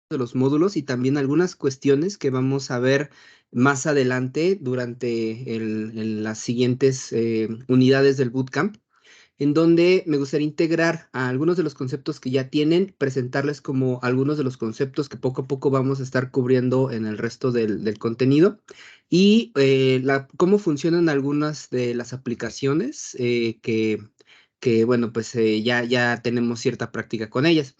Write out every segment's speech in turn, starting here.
de los módulos y también algunas cuestiones que vamos a ver más adelante durante las siguientes unidades del bootcamp, en donde me gustaría integrar a algunos de los conceptos que ya tienen, presentarles como algunos de los conceptos que poco a poco vamos a estar cubriendo en el resto del contenido y cómo funcionan algunas de las aplicaciones bueno, pues ya tenemos cierta práctica con ellas.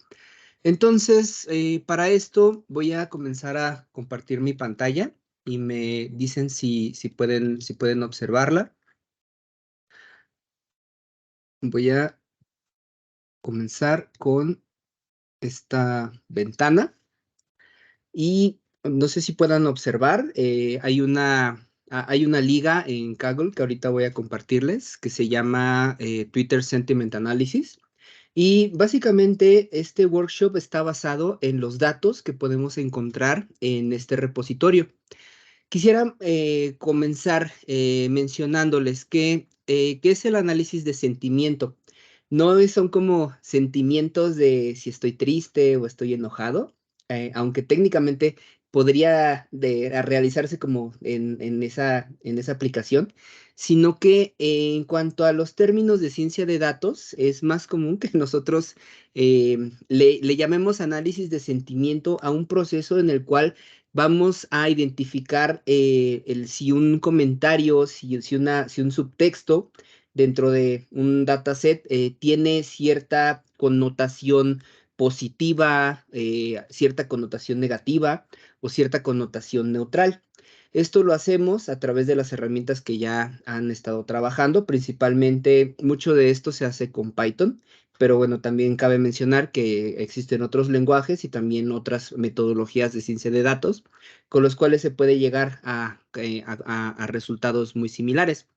Entonces, para esto voy a comenzar a compartir mi pantalla y me dicen si pueden observarla. Voy a comenzar con esta ventana y no sé si puedan observar, hay una liga en Kaggle que ahorita voy a compartirles que se llama Twitter Sentiment Analysis. Y básicamente este workshop está basado en los datos que podemos encontrar en este repositorio. Quisiera comenzar mencionándoles qué es el análisis de sentimiento. Son como sentimientos de si estoy triste o estoy enojado, aunque técnicamente podría realizarse como en esa aplicación, sino que en cuanto a los términos de ciencia de datos, es más común que nosotros le llamemos análisis de sentimiento a un proceso en el cual vamos a identificar si un comentario, si un subtexto dentro de un dataset tiene cierta connotación positiva, cierta connotación negativa o cierta connotación neutral. Esto lo hacemos a través de las herramientas que ya han estado trabajando. Principalmente, mucho de esto se hace con Python, pero bueno, también cabe mencionar que existen otros lenguajes y también otras metodologías de ciencia de datos con los cuales se puede llegar a resultados muy similares.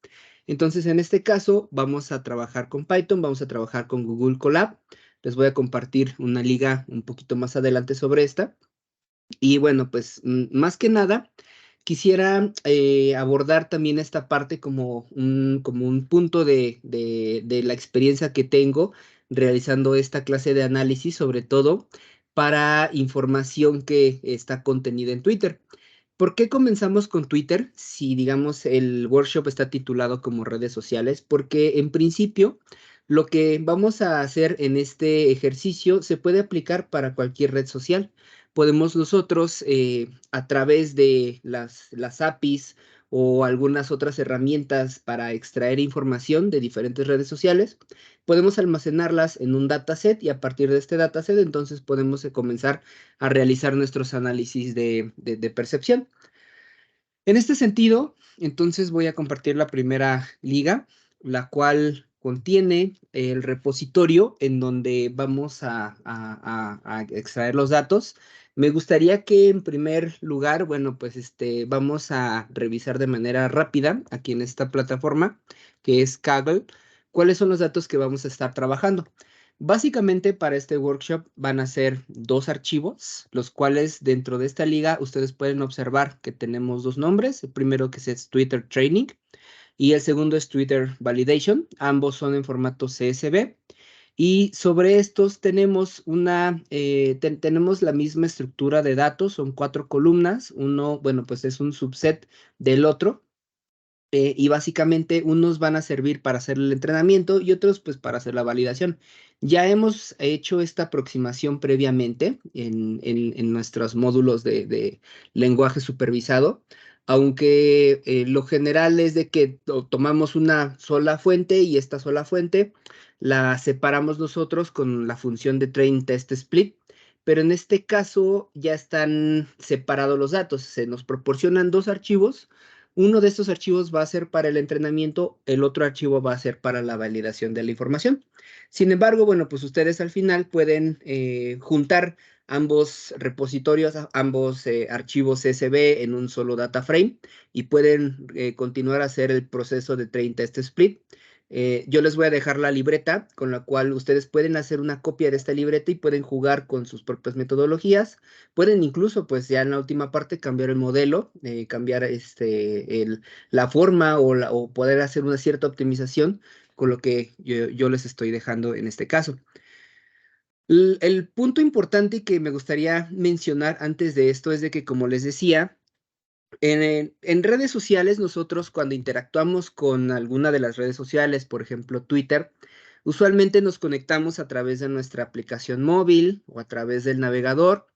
Entonces, en este caso, vamos a trabajar con Python, vamos a trabajar con Google Colab. Les voy a compartir una liga un poquito más adelante sobre esta. Y bueno, pues más que nada, quisiera abordar también esta parte como un punto de la experiencia que tengo realizando esta clase de análisis, sobre todo para información que está contenida en Twitter. ¿Por qué comenzamos con Twitter si, digamos, el workshop está titulado como redes sociales? Porque en principio lo que vamos a hacer en este ejercicio se puede aplicar para cualquier red social. Podemos nosotros, a través de las APIs o algunas otras herramientas para extraer información de diferentes redes sociales, podemos almacenarlas en un dataset y a partir de este dataset entonces podemos comenzar a realizar nuestros análisis de percepción. En este sentido, entonces voy a compartir la primera liga, la cual contiene el repositorio en donde vamos a extraer los datos. Me gustaría que en primer lugar, bueno, pues vamos a revisar de manera rápida aquí en esta plataforma que es Kaggle, cuáles son los datos que vamos a estar trabajando. Básicamente para este workshop van a ser dos archivos, los cuales dentro de esta liga ustedes pueden observar que tenemos dos nombres. El primero que es Twitter Training y el segundo es Twitter Validation. Ambos son en formato CSV. Y sobre estos tenemos la misma estructura de datos, son 4 columnas. Uno, bueno, pues es un subset del otro. Y básicamente unos van a servir para hacer el entrenamiento y otros pues para hacer la validación. Ya hemos hecho esta aproximación previamente en nuestros módulos de lenguaje supervisado, aunque lo general es de que tomamos una sola fuente y esta sola fuente la separamos nosotros con la función de train test split. Pero en este caso ya están separados los datos, se nos proporcionan dos archivos. Uno de estos archivos va a ser para el entrenamiento, el otro archivo va a ser para la validación de la información. Sin embargo, bueno, pues ustedes al final pueden juntar ambos repositorios, ambos archivos CSV en un solo data frame y pueden continuar a hacer el proceso de train test split. Yo les voy a dejar la libreta con la cual ustedes pueden hacer una copia de esta libreta y pueden jugar con sus propias metodologías. Pueden incluso, pues ya en la última parte, cambiar el modelo, cambiar la forma o poder hacer una cierta optimización con lo que yo les estoy dejando en este caso. El punto importante que me gustaría mencionar antes de esto es de que, como les decía, en redes sociales, nosotros cuando interactuamos con alguna de las redes sociales, por ejemplo, Twitter, usualmente nos conectamos a través de nuestra aplicación móvil o a través del navegador.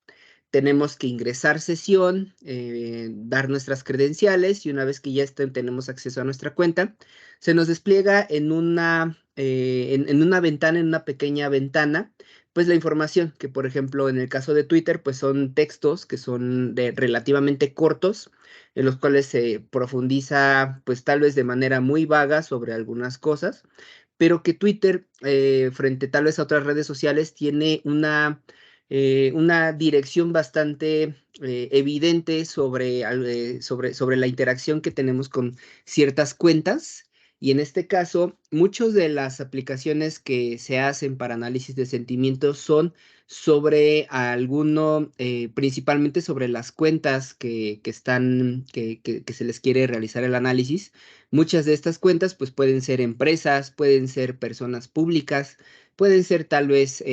Tenemos que ingresar sesión, dar nuestras credenciales y una vez que ya tenemos acceso a nuestra cuenta, se nos despliega en una ventana, en una pequeña ventana, pues la información que, por ejemplo, en el caso de Twitter, pues son textos que son relativamente cortos, en los cuales se profundiza, pues tal vez de manera muy vaga sobre algunas cosas, pero que Twitter, frente tal vez a otras redes sociales, tiene una dirección bastante evidente sobre la interacción que tenemos con ciertas cuentas. Y en este caso, muchas de las aplicaciones que se hacen para análisis de sentimientos son sobre principalmente sobre las cuentas que se les quiere realizar el análisis. Muchas de estas cuentas pues pueden ser empresas, pueden ser personas públicas, pueden ser tal vez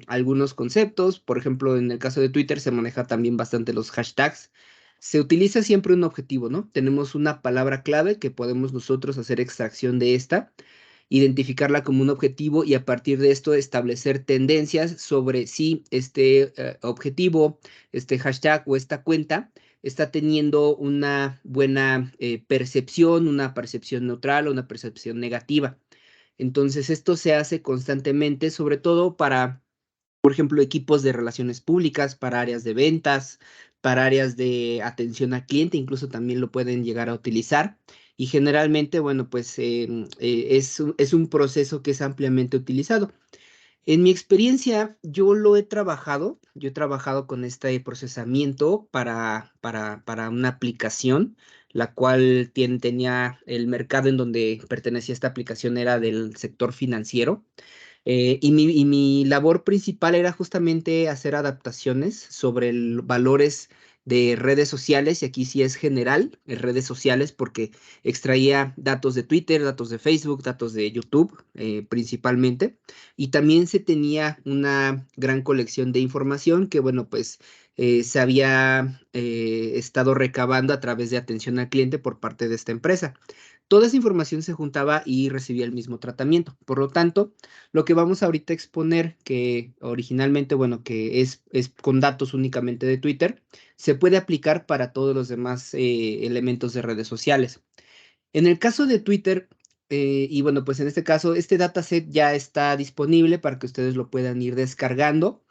algunos conceptos. Por ejemplo, en el caso de Twitter se maneja también bastante los hashtags. Se utiliza siempre un objetivo, ¿no? Tenemos una palabra clave que podemos nosotros hacer extracción de esta, identificarla como un objetivo y a partir de esto establecer tendencias sobre si este objetivo, este hashtag o esta cuenta está teniendo una buena percepción, una percepción neutral o una percepción negativa. Entonces, esto se hace constantemente, sobre todo para, por ejemplo, equipos de relaciones públicas, para áreas de ventas, para áreas de atención al cliente, incluso también lo pueden llegar a utilizar. Y generalmente, bueno, pues es un proceso que es ampliamente utilizado. En mi experiencia, yo he trabajado con este procesamiento para una aplicación, la cual tenía el mercado en donde pertenecía esta aplicación era del sector financiero. Y mi labor principal era justamente hacer adaptaciones sobre valores de redes sociales, y aquí sí es general, redes sociales, porque extraía datos de Twitter, datos de Facebook, datos de YouTube, principalmente, y también se tenía una gran colección de información que, bueno, pues se había estado recabando a través de atención al cliente por parte de esta empresa. Toda esa información se juntaba y recibía el mismo tratamiento. Por lo tanto, lo que vamos ahorita a exponer, que originalmente, bueno, que es con datos únicamente de Twitter, se puede aplicar para todos los demás elementos de redes sociales. En el caso de Twitter, y bueno, pues en este caso, este dataset ya está disponible para que ustedes lo puedan ir descargando,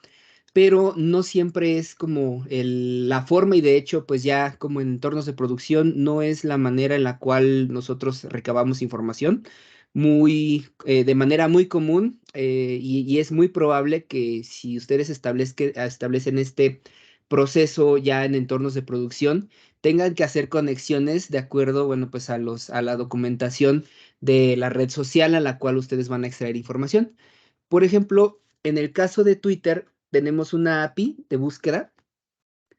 pero no siempre es como la forma y de hecho, pues ya como en entornos de producción, no es la manera en la cual nosotros recabamos información de manera muy común y es muy probable que si ustedes establecen este proceso ya en entornos de producción, tengan que hacer conexiones de acuerdo, bueno, pues a la documentación de la red social a la cual ustedes van a extraer información. Por ejemplo, en el caso de Twitter, tenemos una API de búsqueda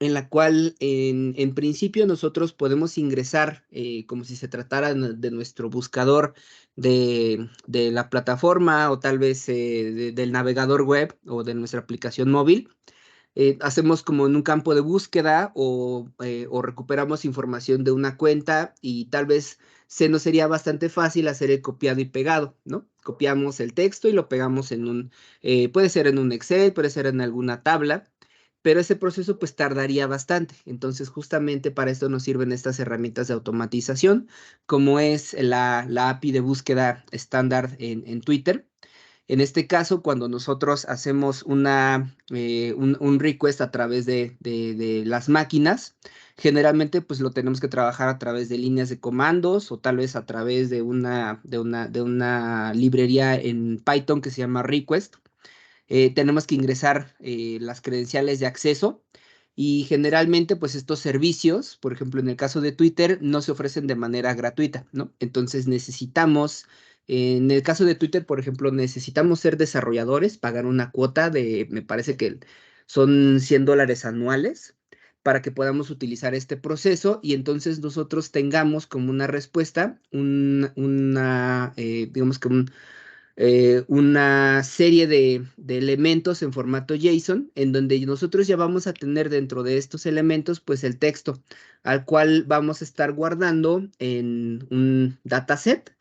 en la cual en principio nosotros podemos ingresar como si se tratara de nuestro buscador de la plataforma o tal vez del navegador web o de nuestra aplicación móvil. Hacemos como en un campo de búsqueda o recuperamos información de una cuenta y tal vez se nos sería bastante fácil hacer el copiado y pegado, ¿no? Copiamos el texto y lo pegamos puede ser en un Excel, puede ser en alguna tabla, pero ese proceso pues tardaría bastante. Entonces justamente para esto nos sirven estas herramientas de automatización, como es la API de búsqueda estándar en Twitter. En este caso, cuando nosotros hacemos un request a través de las máquinas, generalmente pues lo tenemos que trabajar a través de líneas de comandos o tal vez a través de una librería en Python que se llama request. Tenemos que ingresar las credenciales de acceso y generalmente pues estos servicios, por ejemplo en el caso de Twitter, no se ofrecen de manera gratuita, ¿no? Entonces en el caso de Twitter, por ejemplo, necesitamos ser desarrolladores, pagar una cuota me parece que son $100 anuales para que podamos utilizar este proceso y entonces nosotros tengamos como una respuesta, digamos que una serie de elementos en formato JSON, en donde nosotros ya vamos a tener dentro de estos elementos, pues el texto, al cual vamos a estar guardando en un dataset.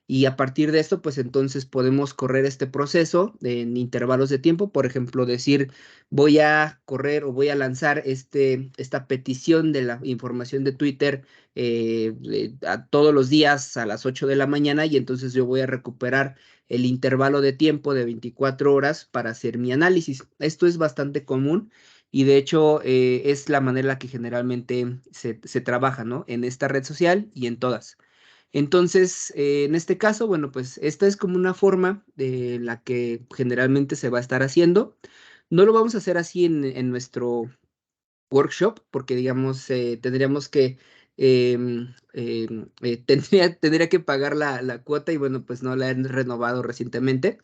Y a partir de esto, pues entonces podemos correr este proceso en intervalos de tiempo. Por ejemplo, decir, voy a correr o voy a lanzar esta petición de la información de Twitter a todos los días a las 8 de la mañana, y entonces yo voy a recuperar el intervalo de tiempo de 24 horas para hacer mi análisis. Esto es bastante común y de hecho es la manera en la que generalmente se trabaja, ¿no? En esta red social y en todas. Entonces, en este caso, bueno, pues esta es como una forma de la que generalmente se va a estar haciendo. No lo vamos a hacer así en nuestro workshop, porque digamos, tendríamos que, tendría que pagar la cuota y bueno, pues no la han renovado recientemente.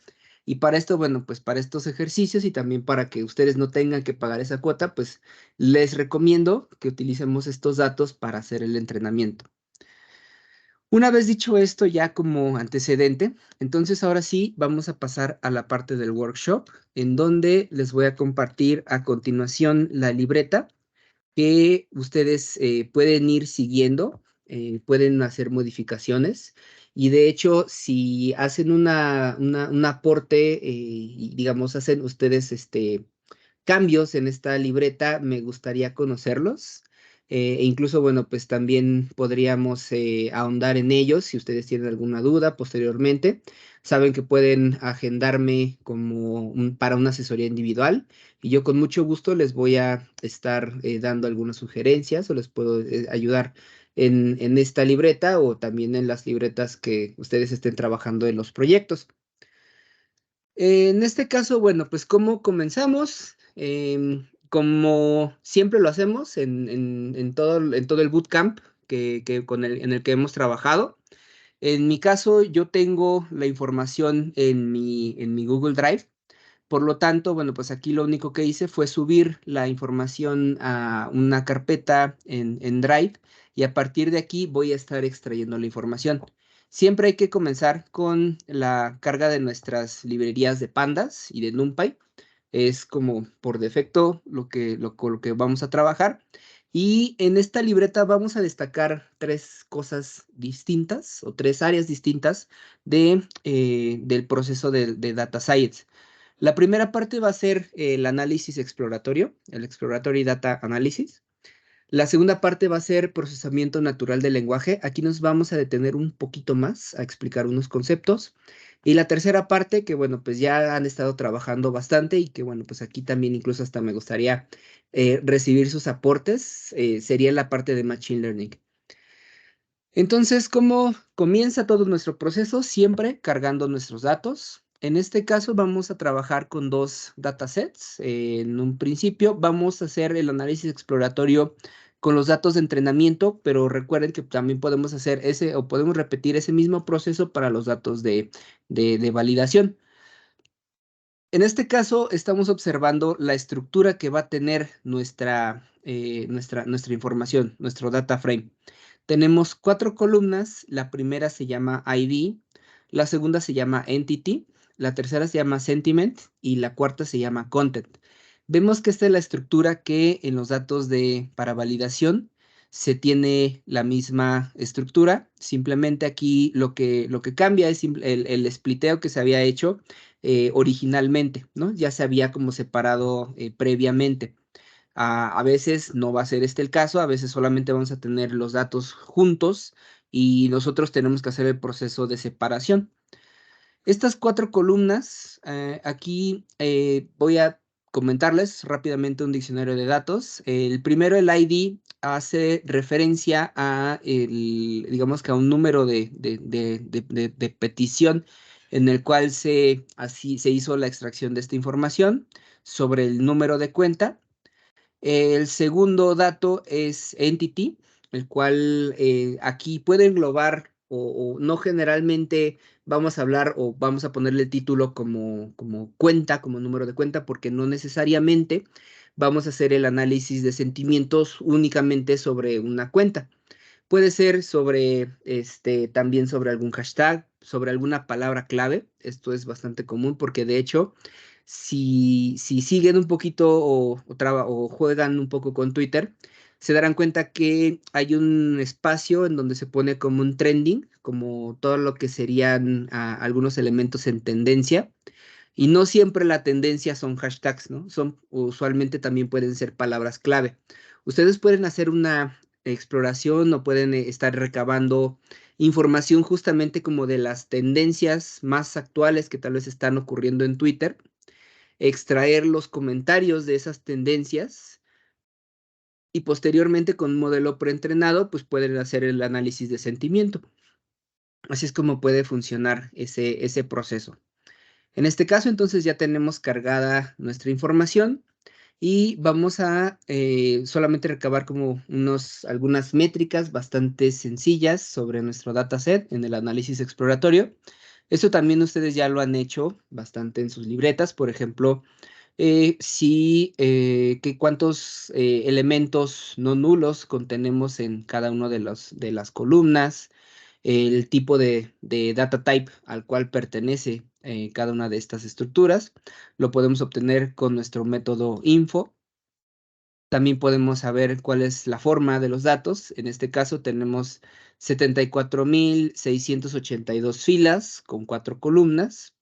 Y para esto, bueno, pues para estos ejercicios y también para que ustedes no tengan que pagar esa cuota, pues les recomiendo que utilicemos estos datos para hacer el entrenamiento. Una vez dicho esto ya como antecedente, entonces ahora sí vamos a pasar a la parte del workshop, en donde les voy a compartir a continuación la libreta que ustedes pueden ir siguiendo, pueden hacer modificaciones y de hecho si hacen un aporte y digamos hacen ustedes cambios en esta libreta, me gustaría conocerlos. E incluso, bueno, pues también podríamos ahondar en ellos si ustedes tienen alguna duda posteriormente. Saben que pueden agendarme como para una asesoría individual y yo con mucho gusto les voy a estar dando algunas sugerencias o les puedo ayudar en esta libreta o también en las libretas que ustedes estén trabajando en los proyectos. En este caso, bueno, pues ¿cómo comenzamos? Como siempre lo hacemos en todo el bootcamp en el que hemos trabajado. En mi caso, yo tengo la información en mi Google Drive. Por lo tanto, bueno, pues aquí lo único que hice fue subir la información a una carpeta en Drive y a partir de aquí voy a estar extrayendo la información. Siempre hay que comenzar con la carga de nuestras librerías de Pandas y de NumPy. Es como por defecto con lo que vamos a trabajar. Y en esta libreta vamos a destacar tres cosas distintas o tres áreas distintas del proceso de Data Science. La primera parte va a ser el análisis exploratorio, el Exploratory Data Analysis. La segunda parte va a ser procesamiento natural del lenguaje. Aquí nos vamos a detener un poquito más a explicar unos conceptos. Y la tercera parte, que bueno, pues ya han estado trabajando bastante y que bueno, pues aquí también incluso hasta me gustaría recibir sus aportes, sería la parte de Machine Learning. Entonces, ¿cómo comienza todo nuestro proceso? Siempre cargando nuestros datos. En este caso vamos a trabajar con dos datasets. En un principio vamos a hacer el análisis exploratorio con los datos de entrenamiento, pero recuerden que también podemos hacer ese o podemos repetir ese mismo proceso para los datos de validación. En este caso estamos observando la estructura que va a tener nuestra información, nuestro data frame. Tenemos 4 columnas, la primera se llama ID, la segunda se llama Entity, la tercera se llama Sentiment y la cuarta se llama Content. Vemos que esta es la estructura que en los datos para validación se tiene la misma estructura, simplemente aquí lo que cambia es el spliteo que se había hecho originalmente, ¿no? Ya se había como separado previamente. A veces no va a ser este el caso, a veces solamente vamos a tener los datos juntos y nosotros tenemos que hacer el proceso de separación. Estas 4 columnas, aquí voy a comentarles rápidamente un diccionario de datos. El primero, el ID, hace referencia digamos que a un número de petición en el cual así se hizo la extracción de esta información sobre el número de cuenta. El segundo dato es entity, el cual aquí puede englobar o no generalmente vamos a hablar o vamos a ponerle título como cuenta, como número de cuenta, porque no necesariamente vamos a hacer el análisis de sentimientos únicamente sobre una cuenta. Puede ser sobre, también sobre algún hashtag, sobre alguna palabra clave. Esto es bastante común porque de hecho, si siguen un poquito o juegan un poco con Twitter, se darán cuenta que hay un espacio en donde se pone como un trending, como todo lo que serían algunos elementos en tendencia. Y no siempre la tendencia son hashtags, ¿no? Usualmente también pueden ser palabras clave. Ustedes pueden hacer una exploración o pueden estar recabando información justamente como de las tendencias más actuales que tal vez están ocurriendo en Twitter, extraer los comentarios de esas tendencias y posteriormente con un modelo preentrenado, pues pueden hacer el análisis de sentimiento. Así es como puede funcionar ese proceso. En este caso, entonces ya tenemos cargada nuestra información y vamos a solamente recabar como algunas métricas bastante sencillas sobre nuestro dataset en el análisis exploratorio. Esto también ustedes ya lo han hecho bastante en sus libretas, por ejemplo, cuántos elementos no nulos contenemos en cada uno de las columnas, el tipo de data type al cual pertenece cada una de estas estructuras. Lo podemos obtener con nuestro método info. También podemos saber cuál es la forma de los datos. En este caso tenemos 74,682 filas con 4 columnas.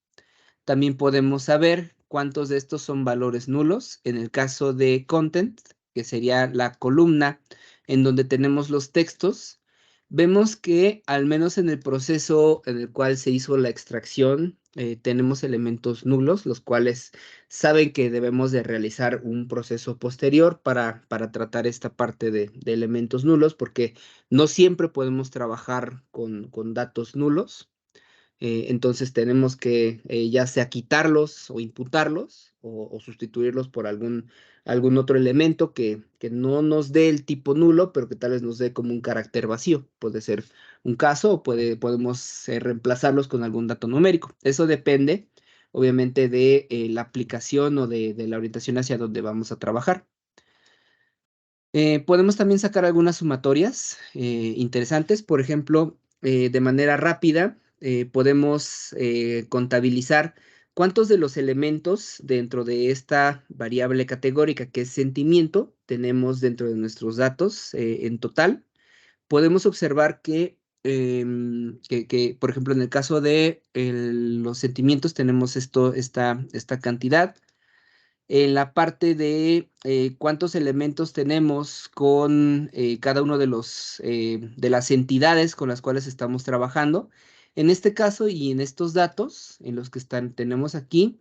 También podemos saber cuántos de estos son valores nulos. En el caso de content, que sería la columna en donde tenemos los textos, vemos que al menos en el proceso en el cual se hizo la extracción, tenemos elementos nulos, los cuales saben que debemos de realizar un proceso posterior para tratar esta parte de elementos nulos, porque no siempre podemos trabajar con datos nulos. Entonces tenemos que ya sea quitarlos o imputarlos o sustituirlos por algún otro elemento que no nos dé el tipo nulo, pero que tal vez nos dé como un carácter vacío. Puede ser un caso o podemos reemplazarlos con algún dato numérico. Eso depende, obviamente, de la aplicación o de la orientación hacia donde vamos a trabajar. Podemos también sacar algunas sumatorias interesantes. Por ejemplo, de manera rápida, podemos contabilizar cuántos de los elementos dentro de esta variable categórica que es sentimiento tenemos dentro de nuestros datos en total. Podemos observar que, por ejemplo, en el caso de los sentimientos tenemos esta cantidad. En la parte de cuántos elementos tenemos con cada uno de las entidades con las cuales estamos trabajando. En este caso y en estos datos, en los que tenemos aquí,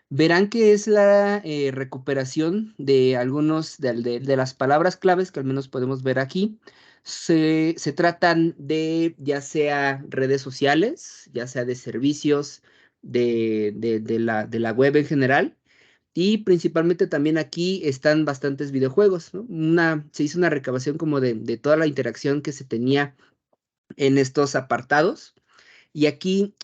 verán que es la recuperación de de las palabras claves que al menos podemos ver aquí. Se tratan de ya sea redes sociales, ya sea de servicios de la web en general, y principalmente también aquí están bastantes videojuegos, ¿no? Se hizo una recabación como de toda la interacción que se tenía en estos apartados. Y aquí,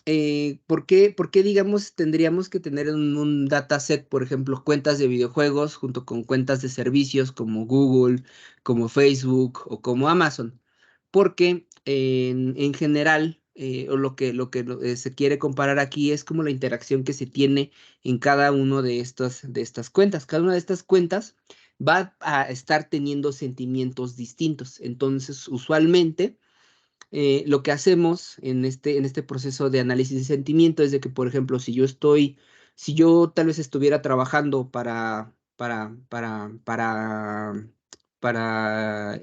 ¿por qué, digamos, tendríamos que tener un dataset, por ejemplo, cuentas de videojuegos junto con cuentas de servicios como Google, como Facebook o como Amazon? Porque en general, o se quiere comparar aquí es como la interacción que se tiene en cada uno de estas cuentas. Cada una de estas cuentas va a estar teniendo sentimientos distintos. Entonces, usualmente lo que hacemos en este proceso de análisis de sentimiento es de que, por ejemplo, si yo tal vez estuviera trabajando para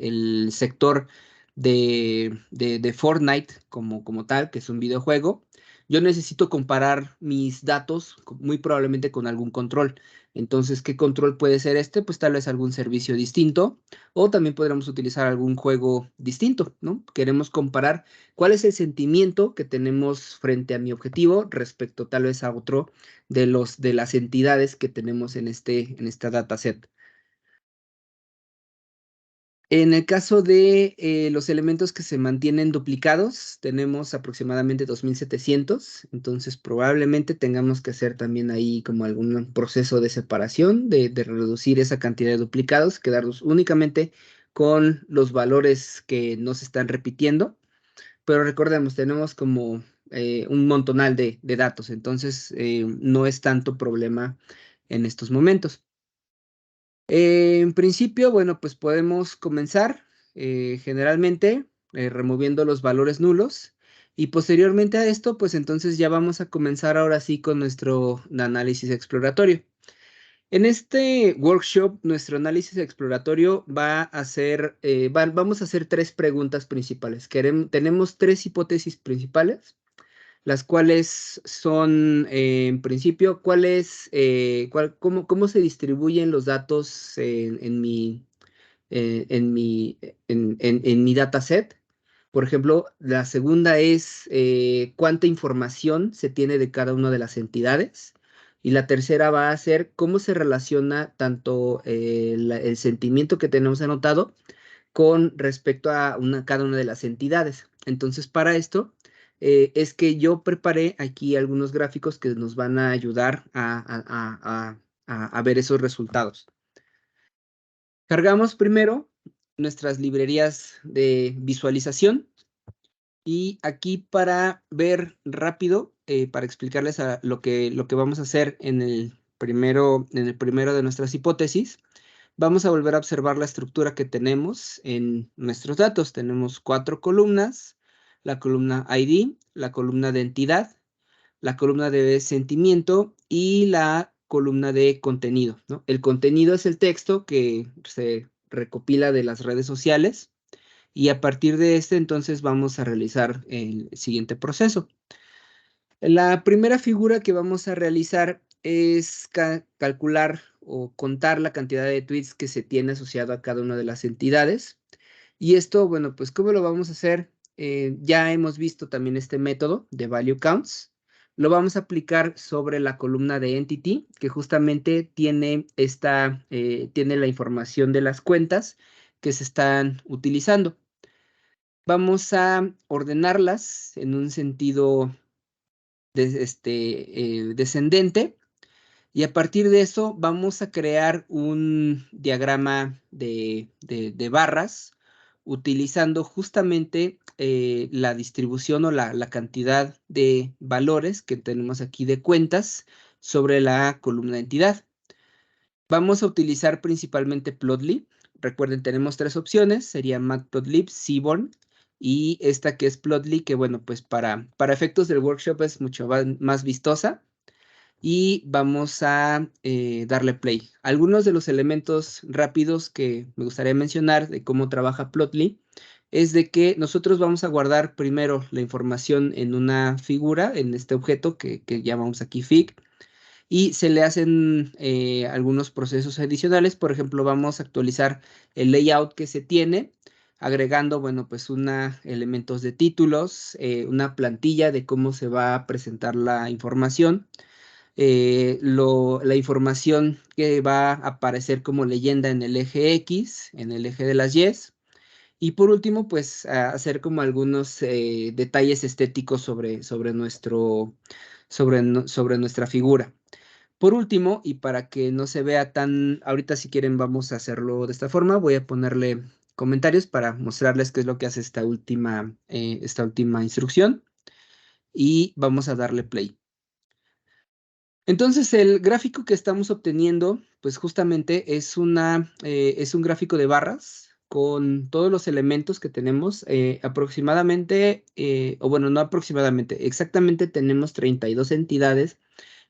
el sector de Fortnite como tal, que es un videojuego, yo necesito comparar mis datos muy probablemente con algún control. Entonces, ¿qué control puede ser este? Pues tal vez algún servicio distinto o también podríamos utilizar algún juego distinto, ¿no? Queremos comparar cuál es el sentimiento que tenemos frente a mi objetivo respecto tal vez a otro de las entidades que tenemos en esta dataset. En el caso de los elementos que se mantienen duplicados, tenemos aproximadamente 2,700, entonces probablemente tengamos que hacer también ahí como algún proceso de separación, de reducir esa cantidad de duplicados, quedarnos únicamente con los valores que no se están repitiendo, pero recordemos, tenemos como un montonal de datos, entonces no es tanto problema en estos momentos. En principio, bueno, pues podemos comenzar generalmente removiendo los valores nulos y posteriormente a esto, pues entonces ya vamos a comenzar ahora sí con nuestro análisis exploratorio. En este workshop, nuestro análisis exploratorio va a ser, vamos a hacer tres preguntas principales. Tenemos tres hipótesis principales, las cuales son, en principio, cómo se distribuyen los datos en mi dataset. Por ejemplo, la segunda es cuánta información se tiene de cada una de las entidades. Y la tercera va a ser cómo se relaciona tanto el sentimiento que tenemos anotado con respecto a cada una de las entidades. Entonces, para esto es que yo preparé aquí algunos gráficos que nos van a ayudar a ver esos resultados. Cargamos primero nuestras librerías de visualización y aquí para ver rápido, para explicarles lo que vamos a hacer en el primero de nuestras hipótesis, vamos a volver a observar la estructura que tenemos en nuestros datos. Tenemos 4 columnas, la columna ID, la columna de entidad, la columna de sentimiento y la columna de contenido, ¿no? El contenido es el texto que se recopila de las redes sociales y a partir de este entonces vamos a realizar el siguiente proceso. La primera figura que vamos a realizar es calcular o contar la cantidad de tweets que se tiene asociado a cada una de las entidades. Y esto, bueno, pues ¿cómo lo vamos a hacer? Ya hemos visto también este método de value counts. Lo vamos a aplicar sobre la columna de entity, que justamente tiene tiene la información de las cuentas que se están utilizando. Vamos a ordenarlas en un sentido descendente y a partir de eso vamos a crear un diagrama de barras utilizando justamente la distribución o la cantidad de valores que tenemos aquí de cuentas sobre la columna entidad. Vamos a utilizar principalmente Plotly. Recuerden, tenemos tres opciones, sería Matplotlib, Seaborn y esta que es Plotly, que bueno, pues para efectos del workshop es mucho más vistosa. Y vamos a darle play. Algunos de los elementos rápidos que me gustaría mencionar de cómo trabaja Plotly es de que nosotros vamos a guardar primero la información en una figura, en este objeto que llamamos aquí fig, y se le hacen algunos procesos adicionales. Por ejemplo, vamos a actualizar el layout que se tiene, agregando, bueno, pues elementos de títulos, una plantilla de cómo se va a presentar la información, la información que va a aparecer como leyenda en el eje X, en el eje de las y por último, pues hacer como algunos detalles estéticos sobre nuestra figura. Por último, y para que no se vea ahorita si quieren vamos a hacerlo de esta forma, voy a ponerle comentarios para mostrarles qué es lo que hace esta última instrucción y vamos a darle play. Entonces, el gráfico que estamos obteniendo, pues justamente es un gráfico de barras con todos los elementos que tenemos, aproximadamente, o bueno, no aproximadamente, exactamente tenemos 32 entidades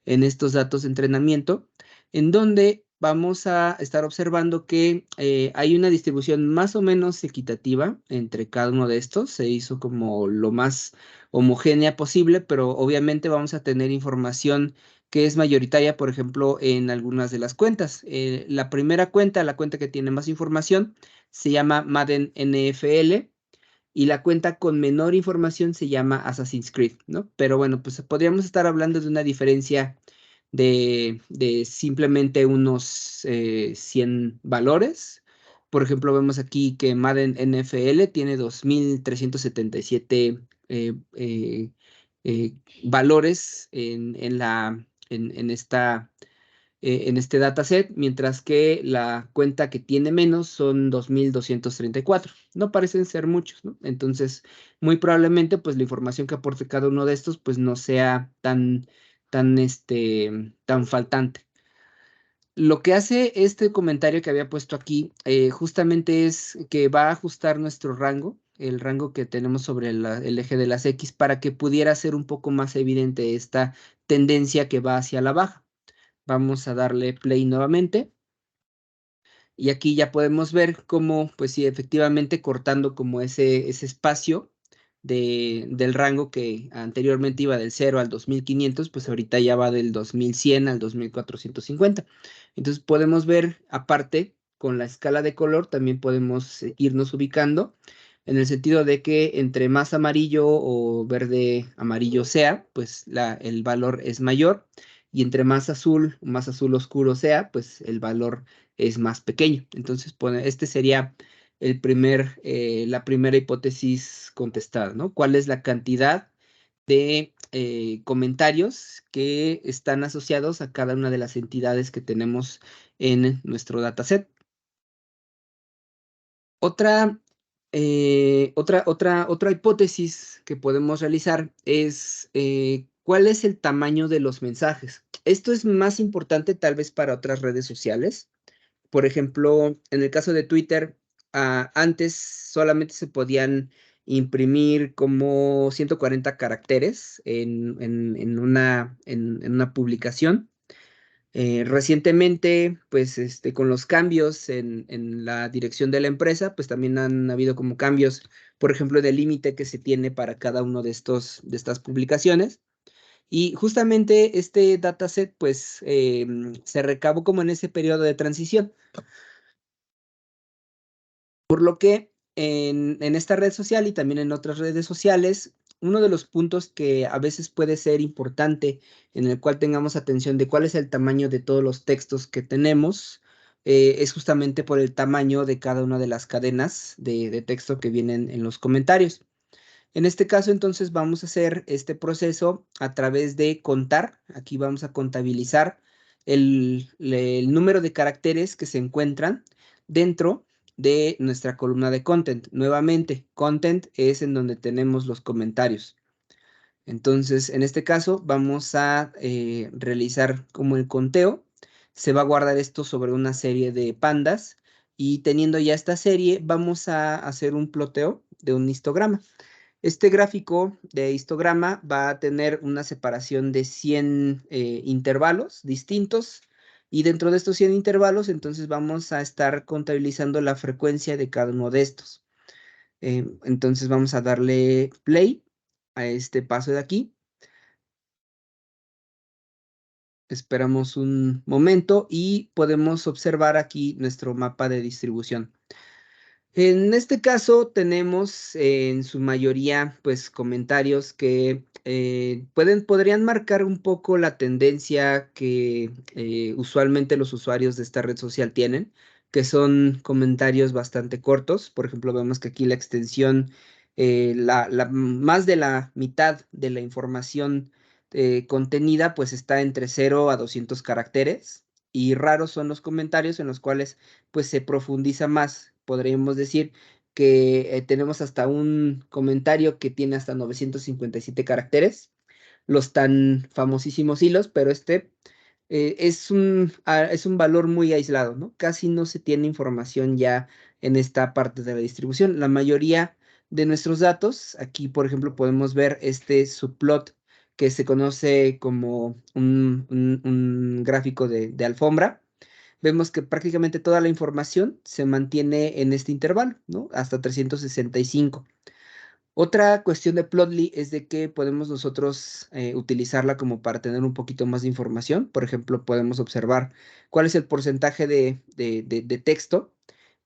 en estos datos de entrenamiento, en donde vamos a estar observando que hay una distribución más o menos equitativa entre cada uno de estos. Se hizo como lo más homogénea posible, pero obviamente vamos a tener información que es mayoritaria, por ejemplo, en algunas de las cuentas. La primera cuenta, la cuenta que tiene más información, se llama Madden NFL, y la cuenta con menor información se llama Assassin's Creed, ¿no? Pero bueno, pues podríamos estar hablando de una diferencia de simplemente unos 100 valores. Por ejemplo, vemos aquí que Madden NFL tiene 2.377 valores en en este dataset, mientras que la cuenta que tiene menos son 2,234. No parecen ser muchos, ¿no? Entonces, muy probablemente, pues, la información que aporte cada uno de estos, pues, no sea tan faltante. Lo que hace este comentario que había puesto aquí, justamente es que va a ajustar nuestro rango, el rango que tenemos sobre el eje de las X, para que pudiera ser un poco más evidente esta tendencia que va hacia la baja. Vamos a darle play nuevamente. Y aquí ya podemos ver cómo, pues sí, efectivamente cortando como ese espacio del rango que anteriormente iba del 0 al 2,500, pues ahorita ya va del 2,100 al 2,450. Entonces podemos ver, aparte, con la escala de color, también podemos irnos ubicando en el sentido de que entre más amarillo o verde amarillo sea, pues el valor es mayor, y entre más azul oscuro sea, pues el valor es más pequeño. Entonces, este sería la primera hipótesis contestada, ¿no? ¿Cuál es la cantidad de comentarios que están asociados a cada una de las entidades que tenemos en nuestro dataset? Otra hipótesis que podemos realizar es ¿cuál es el tamaño de los mensajes? Esto es más importante tal vez para otras redes sociales. Por ejemplo, en el caso de Twitter, antes solamente se podían imprimir como 140 caracteres en una publicación. Recientemente, pues, con los cambios en la dirección de la empresa, pues también han habido como cambios, por ejemplo, del límite que se tiene para cada uno de estas publicaciones. Y justamente este dataset, pues, se recabó como en ese periodo de transición. Por lo que en esta red social y también en otras redes sociales, uno de los puntos que a veces puede ser importante, en el cual tengamos atención de cuál es el tamaño de todos los textos que tenemos, es justamente por el tamaño de cada una de las cadenas de texto que vienen en los comentarios. En este caso, entonces, vamos a hacer este proceso a través de contar. Aquí vamos a contabilizar el número de caracteres que se encuentran dentro de nuestra columna de content. Nuevamente, content es en donde tenemos los comentarios. Entonces, en este caso, vamos a realizar como el conteo. Se va a guardar esto sobre una serie de pandas y teniendo ya esta serie, vamos a hacer un ploteo de un histograma. Este gráfico de histograma va a tener una separación de 100 intervalos distintos, y dentro de estos 100 intervalos, entonces vamos a estar contabilizando la frecuencia de cada uno de estos. Entonces vamos a darle play a este paso de aquí. Esperamos un momento y podemos observar aquí nuestro mapa de distribución. En este caso tenemos en su mayoría, pues, comentarios que podrían marcar un poco la tendencia que usualmente los usuarios de esta red social tienen, que son comentarios bastante cortos. Por ejemplo, vemos que aquí la extensión, más de la mitad de la información contenida, pues está entre 0 a 200 caracteres, y raros son los comentarios en los cuales pues se profundiza más. Podríamos decir que tenemos hasta un comentario que tiene hasta 957 caracteres, los tan famosísimos hilos, pero es un valor muy aislado, ¿no? Casi no se tiene información ya en esta parte de la distribución. La mayoría de nuestros datos, aquí por ejemplo podemos ver este subplot que se conoce como un gráfico de alfombra. Vemos que prácticamente toda la información se mantiene en este intervalo, ¿no? Hasta 365. Otra cuestión de Plotly es de que podemos nosotros utilizarla como para tener un poquito más de información. Por ejemplo, podemos observar cuál es el porcentaje de texto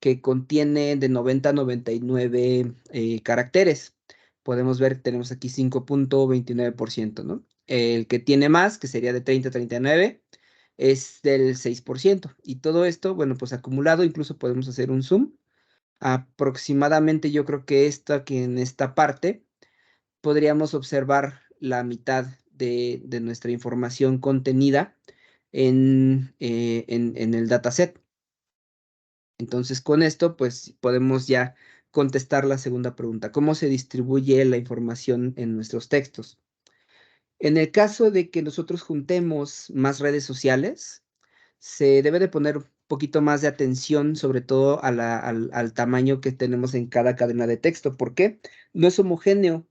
que contiene de 90 a 99 caracteres. Podemos ver, tenemos aquí 5,29%, ¿no? El que tiene más, que sería de 30 a 39, es del 6%. Y todo esto, bueno, pues acumulado, incluso podemos hacer un zoom. Aproximadamente yo creo que que en esta parte podríamos observar la mitad de nuestra información contenida en el dataset. Entonces, con esto, pues podemos ya contestar la segunda pregunta: ¿cómo se distribuye la información en nuestros textos? En el caso de que nosotros juntemos más redes sociales, se debe de poner un poquito más de atención, sobre todo a al tamaño que tenemos en cada cadena de texto. ¿Por qué? No es homogéneo.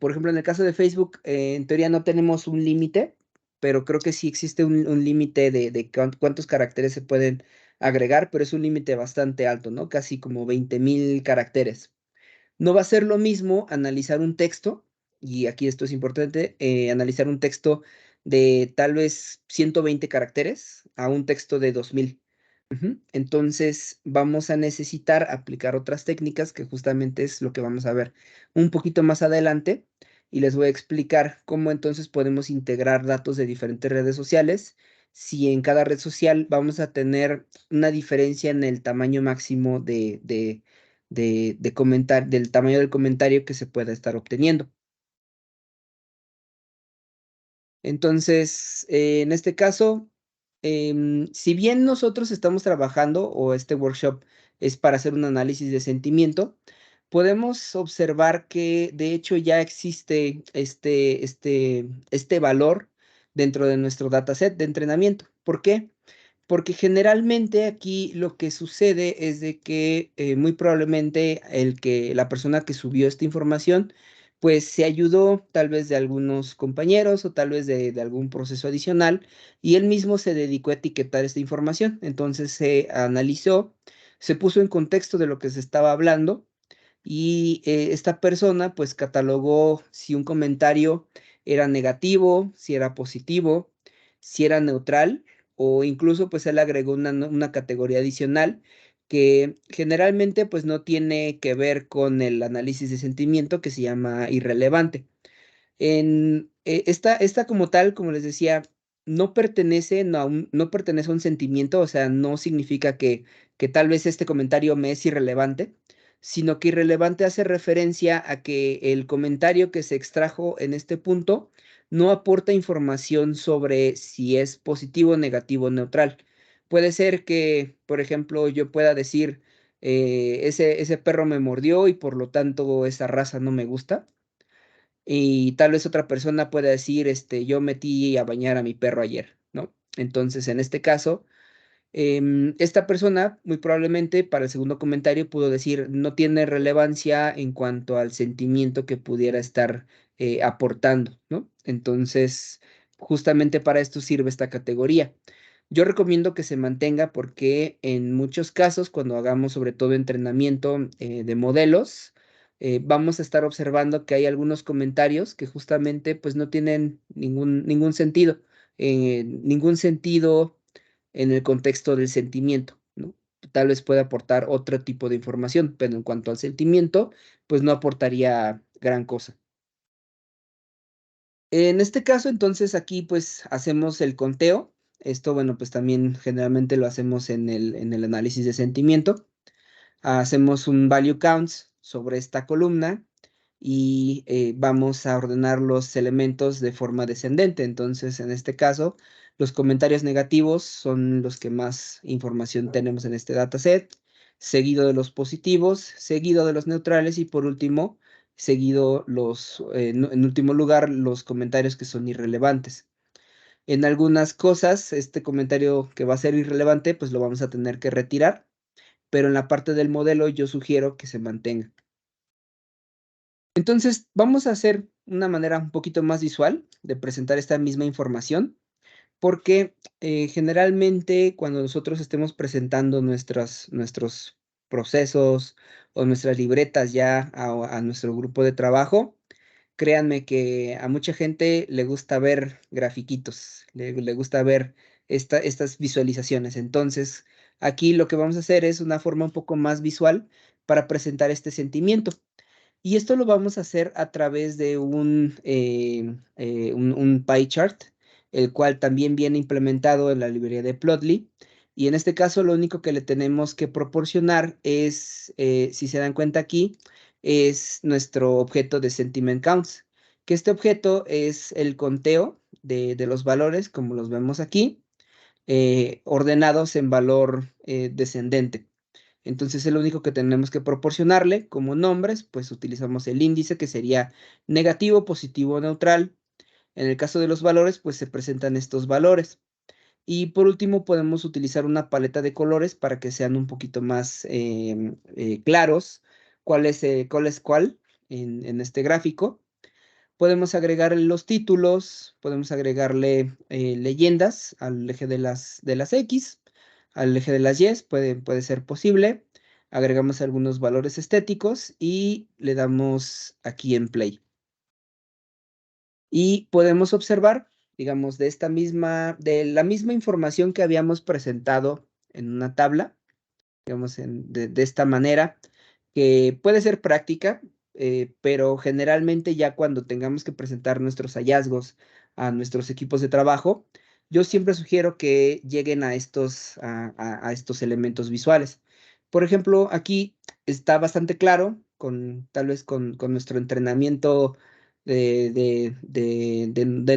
Por ejemplo, en el caso de Facebook, en teoría no tenemos un límite, pero creo que sí existe un límite de cuántos caracteres se pueden agregar, pero es un límite bastante alto, ¿no? Casi como 20,000 caracteres. No va a ser lo mismo analizar un texto, y aquí esto es importante, analizar un texto de tal vez 120 caracteres a un texto de 2,000. Ujú. Entonces, vamos a necesitar aplicar otras técnicas, que justamente es lo que vamos a ver un poquito más adelante, y les voy a explicar cómo entonces podemos integrar datos de diferentes redes sociales, si en cada red social vamos a tener una diferencia en el tamaño máximo del tamaño del comentario que se pueda estar obteniendo. Entonces, en este caso, si bien nosotros estamos trabajando, o este workshop es para hacer un análisis de sentimiento, podemos observar que de hecho ya existe este valor dentro de nuestro dataset de entrenamiento. ¿Por qué? Porque generalmente aquí lo que sucede es de que, muy probablemente la persona que subió esta información, pues, se ayudó tal vez de algunos compañeros, o tal vez de algún proceso adicional, y él mismo se dedicó a etiquetar esta información. Entonces, se analizó, se puso en contexto de lo que se estaba hablando, y, esta persona, pues, catalogó si un comentario era negativo, si era positivo, si era neutral, o incluso, pues, él agregó una categoría adicional que generalmente, pues, no tiene que ver con el análisis de sentimiento, que se llama irrelevante. Esta como tal, como les decía, no pertenece a un sentimiento, o sea, no significa que tal vez este comentario me es irrelevante, sino que irrelevante hace referencia a que el comentario que se extrajo en este punto no aporta información sobre si es positivo, negativo o neutral. Puede ser que, por ejemplo, yo pueda decir, ese perro me mordió y por lo tanto esa raza no me gusta. Y tal vez otra persona pueda decir, yo metí a bañar a mi perro ayer, ¿no? Entonces, en este caso, esta persona, muy probablemente, para el segundo comentario pudo decir, no tiene relevancia en cuanto al sentimiento que pudiera estar, aportando, ¿no? Entonces, justamente para esto sirve esta categoría. Yo recomiendo que se mantenga porque en muchos casos, cuando hagamos sobre todo entrenamiento, de modelos, vamos a estar observando que hay algunos comentarios que justamente, pues, no tienen ningún sentido en el contexto del sentimiento, ¿no? Tal vez pueda aportar otro tipo de información, pero en cuanto al sentimiento, pues, no aportaría gran cosa. En este caso, entonces, aquí, pues, hacemos el conteo. Esto, bueno, pues, también generalmente lo hacemos en el análisis de sentimiento. Hacemos un value counts sobre esta columna y, vamos a ordenar los elementos de forma descendente. Entonces, en este caso, los comentarios negativos son los que más información tenemos en este dataset, seguido de los positivos, seguido de los neutrales y, por último, seguido en último lugar, los comentarios que son irrelevantes. En algunas cosas, este comentario que va a ser irrelevante, pues, lo vamos a tener que retirar, pero en la parte del modelo yo sugiero que se mantenga. Entonces, vamos a hacer una manera un poquito más visual de presentar esta misma información, porque, generalmente, cuando nosotros estemos presentando nuestros procesos o nuestras libretas ya a nuestro grupo de trabajo, créanme que a mucha gente le gusta ver grafiquitos, le gusta ver estas visualizaciones. Entonces, aquí lo que vamos a hacer es una forma un poco más visual para presentar este sentimiento. Y esto lo vamos a hacer a través de un pie chart, el cual también viene implementado en la librería de Plotly. Y en este caso, lo único que le tenemos que proporcionar es, si se dan cuenta aquí, es nuestro objeto de sentiment counts, que este objeto es el conteo de los valores, como los vemos aquí. ordenados en valor descendente. Entonces, el único que tenemos que proporcionarle como nombres, pues utilizamos el índice, que sería negativo, positivo, neutral. En el caso de los valores, pues se presentan estos valores. Y por último, podemos utilizar una paleta de colores para que sean un poquito más claros cuál es cuál en este gráfico. Podemos agregarle los títulos, podemos agregarle leyendas al eje de las X, al eje de las Y, puede ser posible. Agregamos algunos valores estéticos y le damos aquí en Play. Y podemos observar, digamos, de la misma información que habíamos presentado en una tabla, digamos, de esta manera, que puede ser práctica, pero generalmente ya cuando tengamos que presentar nuestros hallazgos a nuestros equipos de trabajo, yo siempre sugiero que lleguen a a estos elementos visuales. Por ejemplo, aquí está bastante claro, tal vez con nuestro entrenamiento de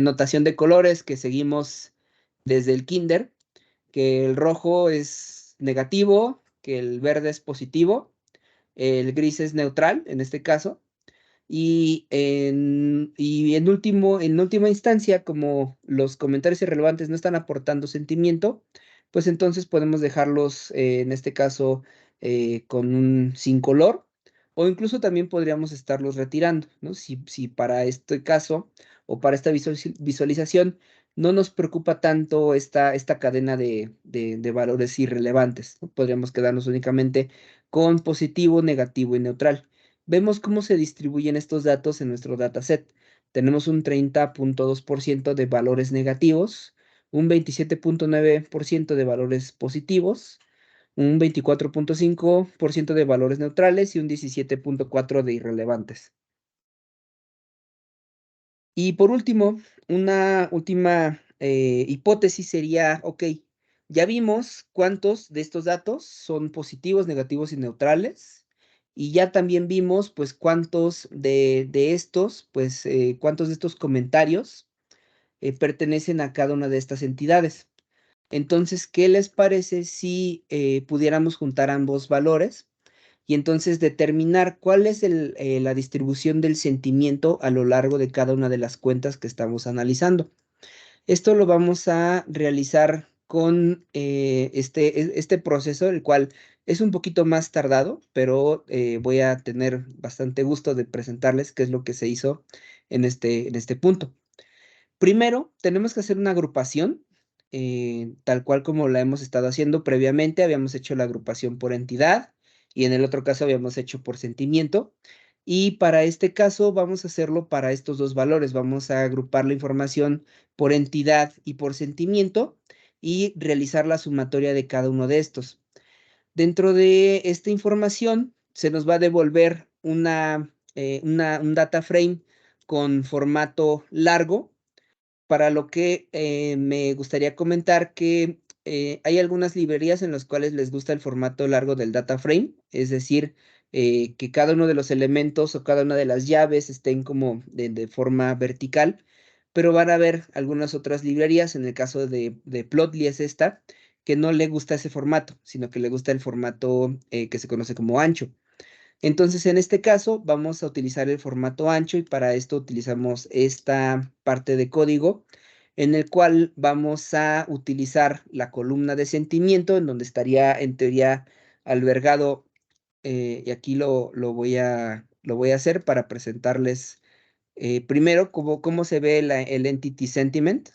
notación de colores que seguimos desde el kinder, que el rojo es negativo, que el verde es positivo, el gris es neutral en este caso, en última instancia, como los comentarios irrelevantes no están aportando sentimiento, pues entonces podemos dejarlos, en este caso, con un sin color, o incluso también podríamos estarlos retirando, ¿no? Si para este caso o para esta visualización no nos preocupa tanto esta cadena de valores irrelevantes, ¿no? Podríamos quedarnos únicamente con positivo, negativo y neutral. Vemos cómo se distribuyen estos datos en nuestro dataset. Tenemos un 30.2% de valores negativos, un 27.9% de valores positivos, un 24.5% de valores neutrales y un 17.4% de irrelevantes. Y por último, una última hipótesis sería, ok, ya vimos cuántos de estos datos son positivos, negativos y neutrales, y ya también vimos pues cuántos de estos, pues cuántos de estos comentarios pertenecen a cada una de estas entidades. Entonces, ¿qué les parece si pudiéramos juntar ambos valores y entonces determinar cuál es la distribución del sentimiento a lo largo de cada una de las cuentas que estamos analizando? Esto lo vamos a realizar con este proceso, el cual es un poquito más tardado, pero voy a tener bastante gusto de presentarles qué es lo que se hizo en este punto. Primero, tenemos que hacer una agrupación, tal cual como la hemos estado haciendo previamente. Habíamos hecho la agrupación por entidad y en el otro caso habíamos hecho por sentimiento. Y para este caso vamos a hacerlo para estos dos valores. Vamos a agrupar la información por entidad y por sentimiento y realizar la sumatoria de cada uno de estos. Dentro de esta información se nos va a devolver un data frame con formato largo, para lo que me gustaría comentar que hay algunas librerías en las cuales les gusta el formato largo del data frame, es decir, que cada uno de los elementos o cada una de las llaves estén como de forma vertical, pero van a haber algunas otras librerías, en el caso de Plotly es esta, que no le gusta ese formato, sino que le gusta el formato que se conoce como ancho. Entonces, en este caso, vamos a utilizar el formato ancho y para esto utilizamos esta parte de código en el cual vamos a utilizar la columna de sentimiento, en donde estaría en teoría albergado, y aquí lo voy a hacer para presentarles primero cómo se ve el entity sentiment.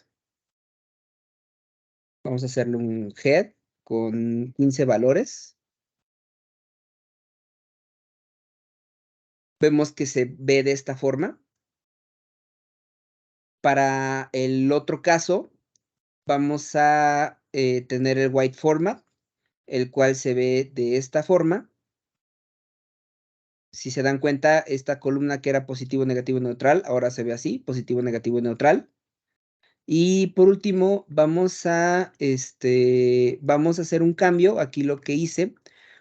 Vamos a hacerle un head con 15 valores. Vemos que se ve de esta forma. Para el otro caso, vamos a tener el white format, el cual se ve de esta forma. Si se dan cuenta, esta columna que era positivo, negativo y neutral, ahora se ve así, positivo, negativo y neutral. Y por último, vamos a hacer un cambio. Aquí lo que hice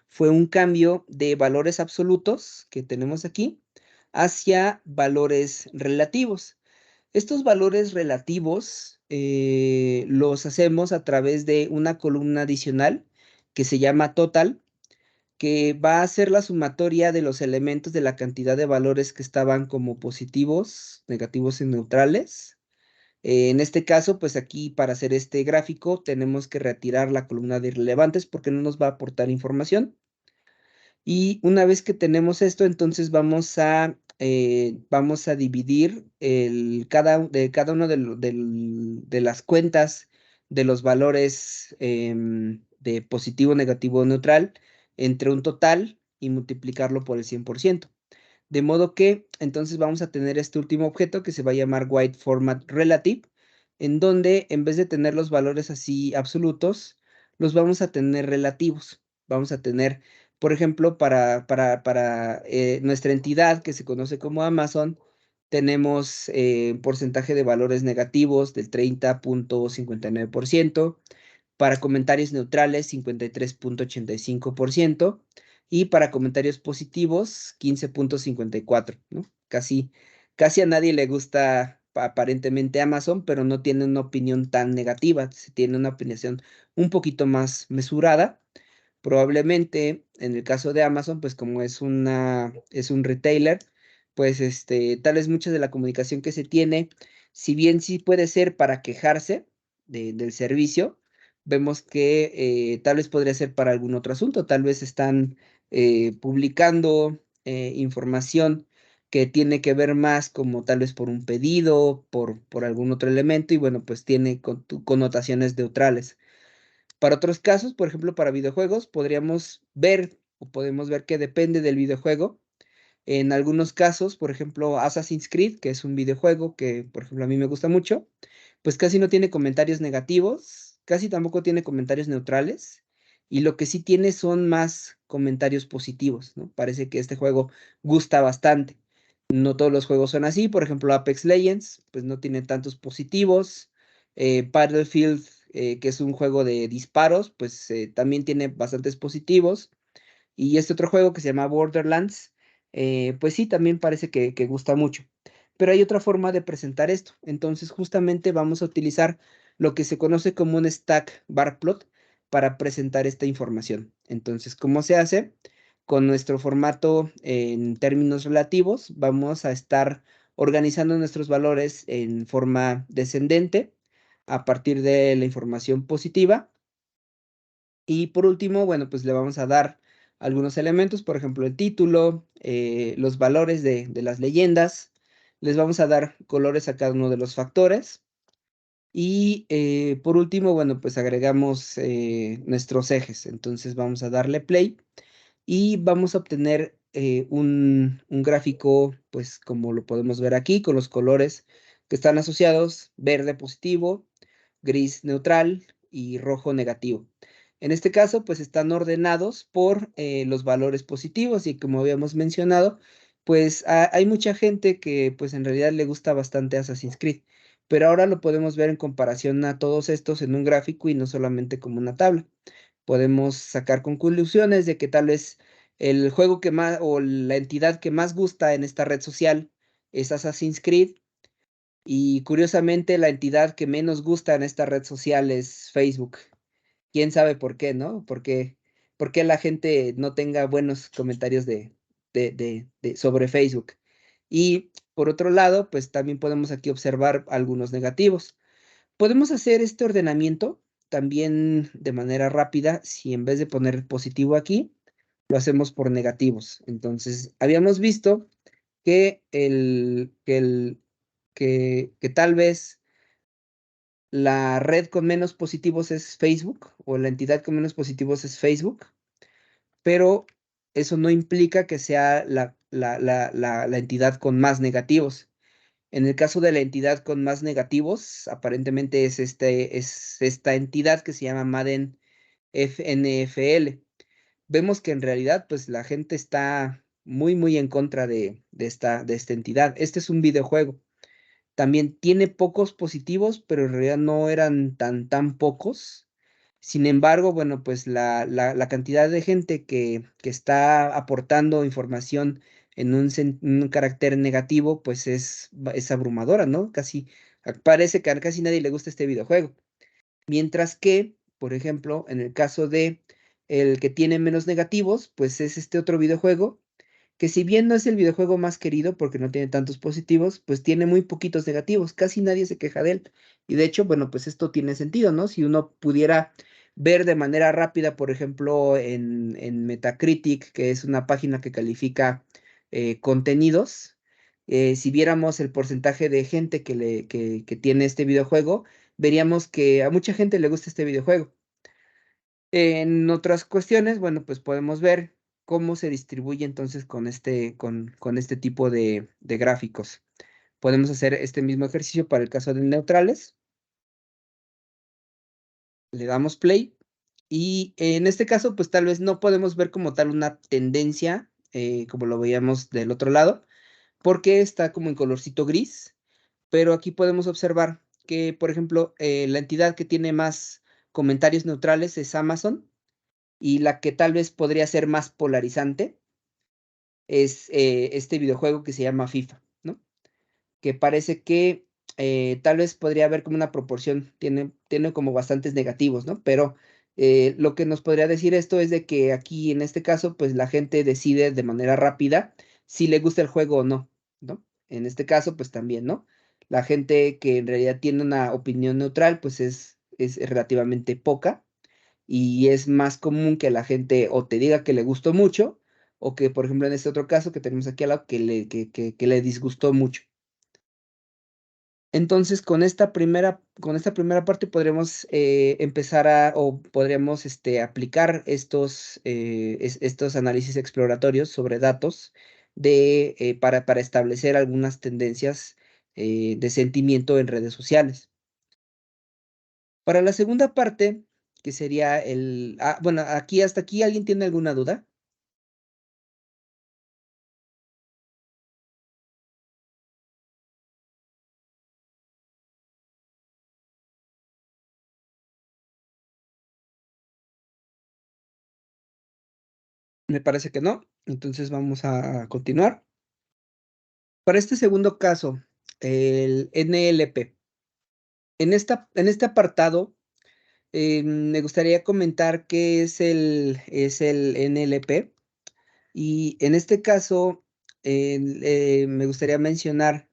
fue un cambio de valores absolutos que tenemos aquí hacia valores relativos. Estos valores relativos los hacemos a través de una columna adicional que se llama total, que va a ser la sumatoria de los elementos de la cantidad de valores que estaban como positivos, negativos y neutrales. En este caso, pues aquí para hacer este gráfico tenemos que retirar la columna de irrelevantes porque no nos va a aportar información. Y una vez que tenemos esto, entonces vamos a dividir cada uno de las cuentas de los valores de positivo, negativo o neutral entre un total y multiplicarlo por el 100%. De modo que entonces vamos a tener este último objeto que se va a llamar White Format Relative, en donde en vez de tener los valores así absolutos, los vamos a tener relativos. Vamos a tener, por ejemplo, para nuestra entidad que se conoce como Amazon, tenemos porcentaje de valores negativos del 30.59%, para comentarios neutrales 53.85% y para comentarios positivos 15.54%, ¿no? Casi a nadie le gusta aparentemente Amazon, pero no tiene una opinión tan negativa, se tiene una opinión un poquito más mesurada. Probablemente en el caso de Amazon, pues como es un retailer, pues tal vez mucha de la comunicación que se tiene, si bien sí puede ser para quejarse del servicio, vemos que tal vez podría ser para algún otro asunto, tal vez están publicando información que tiene que ver más como tal vez por un pedido, por algún otro elemento, y bueno, pues tiene connotaciones neutrales. Para otros casos, por ejemplo, para videojuegos, podemos ver que depende del videojuego. En algunos casos, por ejemplo, Assassin's Creed, que es un videojuego que, por ejemplo, a mí me gusta mucho, pues casi no tiene comentarios negativos, casi tampoco tiene comentarios neutrales, y lo que sí tiene son más comentarios positivos, ¿no? Parece que este juego gusta bastante. No todos los juegos son así, por ejemplo, Apex Legends, pues no tiene tantos positivos. Battlefield, que es un juego de disparos, pues también tiene bastantes positivos. Y este otro juego que se llama Borderlands, pues sí, también parece que gusta mucho. Pero hay otra forma de presentar esto. Entonces, justamente vamos a utilizar lo que se conoce como un stack bar plot para presentar esta información. Entonces, ¿cómo se hace? Con nuestro formato en términos relativos, vamos a estar organizando nuestros valores en forma descendente a partir de la información positiva. Y por último, bueno, pues le vamos a dar algunos elementos, por ejemplo, el título, los valores de las leyendas. Les vamos a dar colores a cada uno de los factores. Y por último, bueno, pues agregamos nuestros ejes. Entonces vamos a darle play y vamos a obtener un gráfico, pues como lo podemos ver aquí, con los colores que están asociados: verde positivo, gris neutral y rojo negativo. En este caso, pues están ordenados por los valores positivos, y como habíamos mencionado, pues hay mucha gente que pues en realidad le gusta bastante Assassin's Creed, pero ahora lo podemos ver en comparación a todos estos en un gráfico y no solamente como una tabla. Podemos sacar conclusiones de que tal vez el juego que más o la entidad que más gusta en esta red social es Assassin's Creed, y curiosamente la entidad que menos gusta en esta red social es Facebook. Quién sabe por qué, ¿no? Por qué la gente no tenga buenos comentarios sobre Facebook. Y por otro lado, pues también podemos aquí observar algunos negativos. Podemos hacer este ordenamiento también de manera rápida si en vez de poner positivo aquí, lo hacemos por negativos. Entonces, habíamos visto que que tal vez la red con menos positivos es Facebook, o la entidad con menos positivos es Facebook, pero eso no implica que sea la entidad con más negativos. En el caso de la entidad con más negativos, aparentemente es esta entidad que se llama Madden NFL. Vemos que en realidad, pues la gente está muy, muy en contra de esta entidad. Este es un videojuego. También tiene pocos positivos, pero en realidad no eran tan pocos. Sin embargo, bueno, pues la cantidad de gente que está aportando información en un carácter negativo, pues es abrumadora, ¿no? Parece que a casi nadie le gusta este videojuego. Mientras que, por ejemplo, en el caso de el que tiene menos negativos, pues es este otro videojuego, que si bien no es el videojuego más querido porque no tiene tantos positivos, pues tiene muy poquitos negativos, casi nadie se queja de él. Y de hecho, bueno, pues esto tiene sentido, ¿no? Si uno pudiera ver de manera rápida, por ejemplo, en Metacritic, que es una página que califica contenidos, si viéramos el porcentaje de gente que tiene este videojuego, veríamos que a mucha gente le gusta este videojuego. En otras cuestiones, bueno, pues podemos ver cómo se distribuye entonces con este tipo de gráficos. Podemos hacer este mismo ejercicio para el caso de neutrales. Le damos play y en este caso, pues tal vez no podemos ver como tal una tendencia, como lo veíamos del otro lado, porque está como en colorcito gris, pero aquí podemos observar que, por ejemplo, la entidad que tiene más comentarios neutrales es Amazon, y la que tal vez podría ser más polarizante es, este videojuego que se llama FIFA, ¿no? Que parece que, tal vez podría haber como una proporción, tiene como bastantes negativos, ¿no? Pero, lo que nos podría decir esto es de que aquí, en este caso, pues, la gente decide de manera rápida si le gusta el juego o no, ¿no? En este caso, pues, también, ¿no? La gente que en realidad tiene una opinión neutral, pues, es relativamente poca, y es más común que la gente o te diga que le gustó mucho, o que, por ejemplo, en este otro caso que tenemos aquí al lado, que le disgustó mucho. Entonces, con esta primera parte podremos, empezar o podríamos, aplicar estos análisis exploratorios sobre datos para establecer algunas tendencias, de sentimiento en redes sociales. Para la segunda parte, que sería bueno, hasta aquí, ¿alguien tiene alguna duda? Me parece que no, entonces vamos a continuar. Para este segundo caso, el NLP. En este apartado, me gustaría comentar qué es el NLP, y en este caso, me gustaría mencionar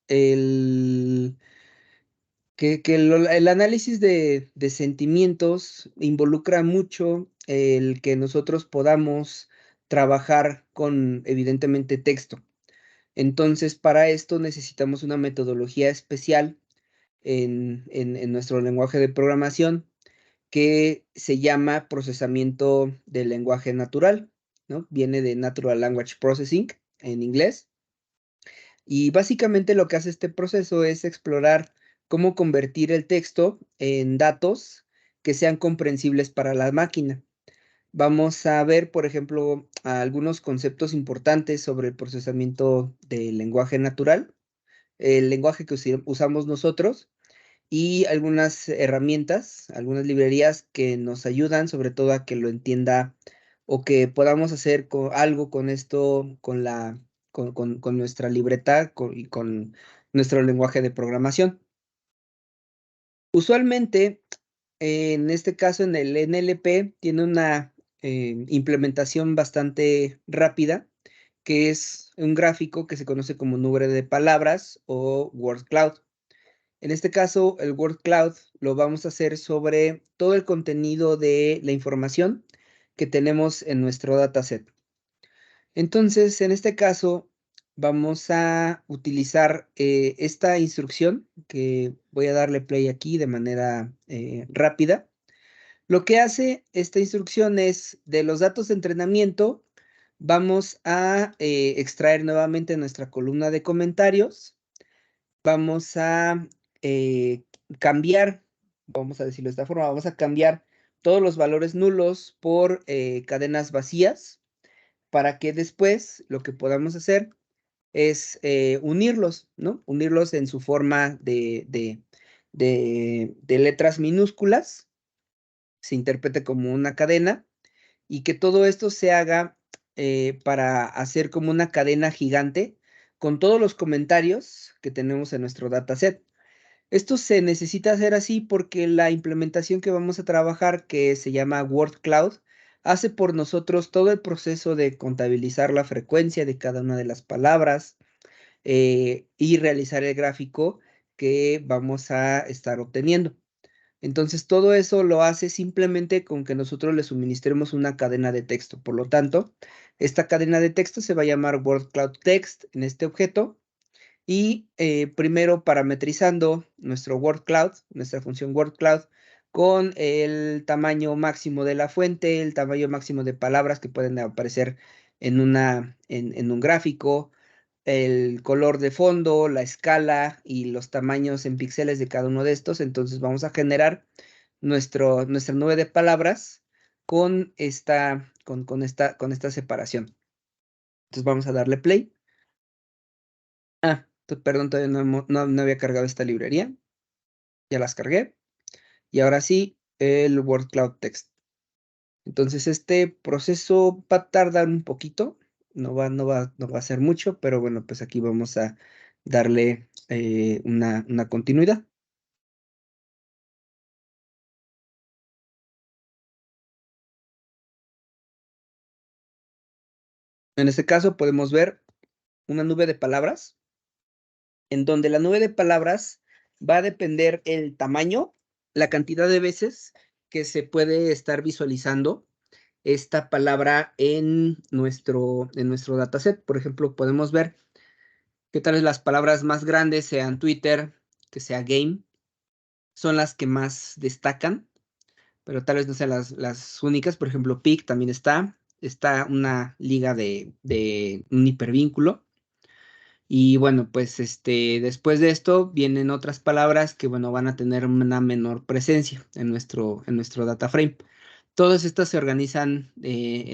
el el análisis de sentimientos involucra mucho el que nosotros podamos trabajar con, evidentemente, texto. Entonces, para esto necesitamos una metodología especial en nuestro lenguaje de programación que se llama procesamiento del lenguaje natural, ¿no? Viene de Natural Language Processing en inglés. Y básicamente lo que hace este proceso es explorar cómo convertir el texto en datos que sean comprensibles para la máquina. Vamos a ver, por ejemplo, algunos conceptos importantes sobre el procesamiento del lenguaje natural, el lenguaje que usamos nosotros y algunas herramientas, algunas librerías que nos ayudan sobre todo a que lo entienda o que podamos hacer algo con esto, con nuestra libreta y con nuestro lenguaje de programación. Usualmente, en este caso, en el NLP, tiene una implementación bastante rápida, que es un gráfico que se conoce como nube de palabras o word cloud. En este caso, el word cloud lo vamos a hacer sobre todo el contenido de la información que tenemos en nuestro dataset. Entonces, en este caso, vamos a utilizar esta instrucción que voy a darle play aquí de manera rápida. Lo que hace esta instrucción es, de los datos de entrenamiento, vamos a extraer nuevamente nuestra columna de comentarios. Vamos a cambiar, vamos a decirlo de esta forma, vamos a cambiar todos los valores nulos por cadenas vacías para que después lo que podamos hacer es unirlos, ¿no? Unirlos en su forma de letras minúsculas, se interprete como una cadena y que todo esto se haga para hacer como una cadena gigante con todos los comentarios que tenemos en nuestro dataset. Esto se necesita hacer así porque la implementación que vamos a trabajar, que se llama Word Cloud, hace por nosotros todo el proceso de contabilizar la frecuencia de cada una de las palabras y realizar el gráfico que vamos a estar obteniendo. Entonces, todo eso lo hace simplemente con que nosotros le suministremos una cadena de texto. Por lo tanto, esta cadena de texto se va a llamar Word Cloud Text en este objeto. Y primero parametrizando nuestro Word Cloud, nuestra función Word Cloud, con el tamaño máximo de la fuente, el tamaño máximo de palabras que pueden aparecer en un gráfico, el color de fondo, la escala y los tamaños en píxeles de cada uno de estos. Entonces vamos a generar nuestra nube de palabras con esta separación. Entonces vamos a darle play. Perdón, todavía no había cargado esta librería. Ya las cargué. Y ahora sí, el Word Cloud Text. Entonces este proceso va a tardar un poquito. No va a ser mucho, pero bueno, pues aquí vamos a darle una continuidad. En este caso podemos ver una nube de palabras, en donde la nube de palabras va a depender el tamaño, la cantidad de veces que se puede estar visualizando esta palabra en nuestro dataset. Por ejemplo, podemos ver que tal vez las palabras más grandes sean Twitter, que sea game, son las que más destacan, pero tal vez no sean las únicas. Por ejemplo, pic también está una liga de un hipervínculo. Y bueno, pues después de esto vienen otras palabras que, bueno, van a tener una menor presencia en nuestro data frame. Todas estas se organizan em,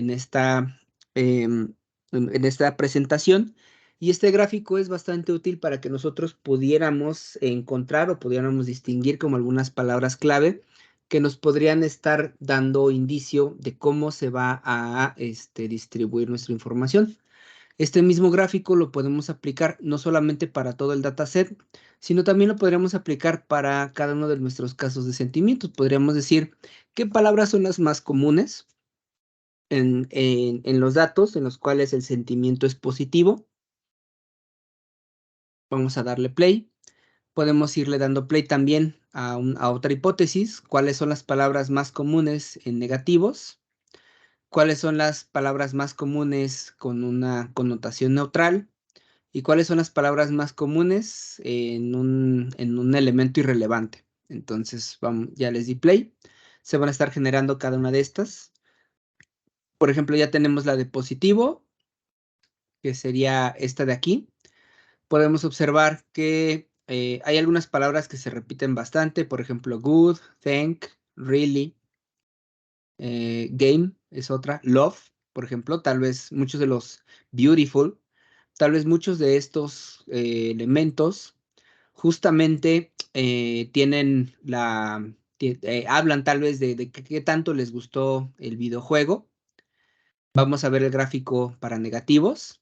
en esta presentación, y este gráfico es bastante útil para que nosotros pudiéramos encontrar o pudiéramos distinguir como algunas palabras clave que nos podrían estar dando indicio de cómo se va a distribuir nuestra información. Este mismo gráfico lo podemos aplicar no solamente para todo el dataset, sino también lo podríamos aplicar para cada uno de nuestros casos de sentimientos. Podríamos decir qué palabras son las más comunes en los datos en los cuales el sentimiento es positivo. Vamos a darle play. Podemos irle dando play también a otra hipótesis: cuáles son las palabras más comunes en negativos, cuáles son las palabras más comunes con una connotación neutral, y cuáles son las palabras más comunes en un elemento irrelevante. Entonces, vamos, ya les di play. Se van a estar generando cada una de estas. Por ejemplo, ya tenemos la de positivo, que sería esta de aquí. Podemos observar que hay algunas palabras que se repiten bastante. Por ejemplo, good, thank, really, game es otra, love, por ejemplo. Tal vez muchos de los beautiful, tal vez muchos de estos elementos justamente hablan tal vez de qué tanto les gustó el videojuego. Vamos a ver el gráfico para negativos,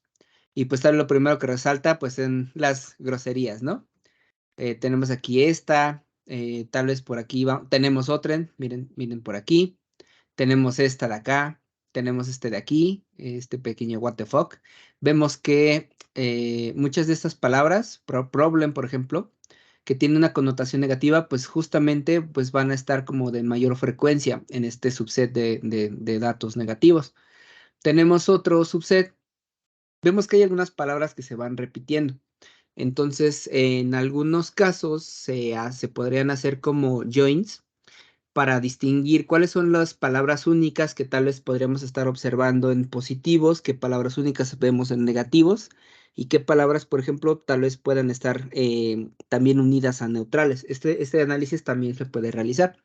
y pues tal vez lo primero que resalta pues en las groserías, ¿no? Tenemos aquí tal vez por aquí tenemos otra, miren por aquí, tenemos esta de acá, tenemos este de aquí, este pequeño what the fuck. Vemos que muchas de estas palabras, problem, por ejemplo, que tiene una connotación negativa, pues justamente pues van a estar como de mayor frecuencia en este subset de datos negativos. Tenemos otro subset, vemos que hay algunas palabras que se van repitiendo. Entonces, en algunos casos se podrían hacer como joins para distinguir cuáles son las palabras únicas que tal vez podríamos estar observando en positivos, qué palabras únicas vemos en negativos, y qué palabras, por ejemplo, tal vez puedan estar también unidas a neutrales. Este análisis también se puede realizar.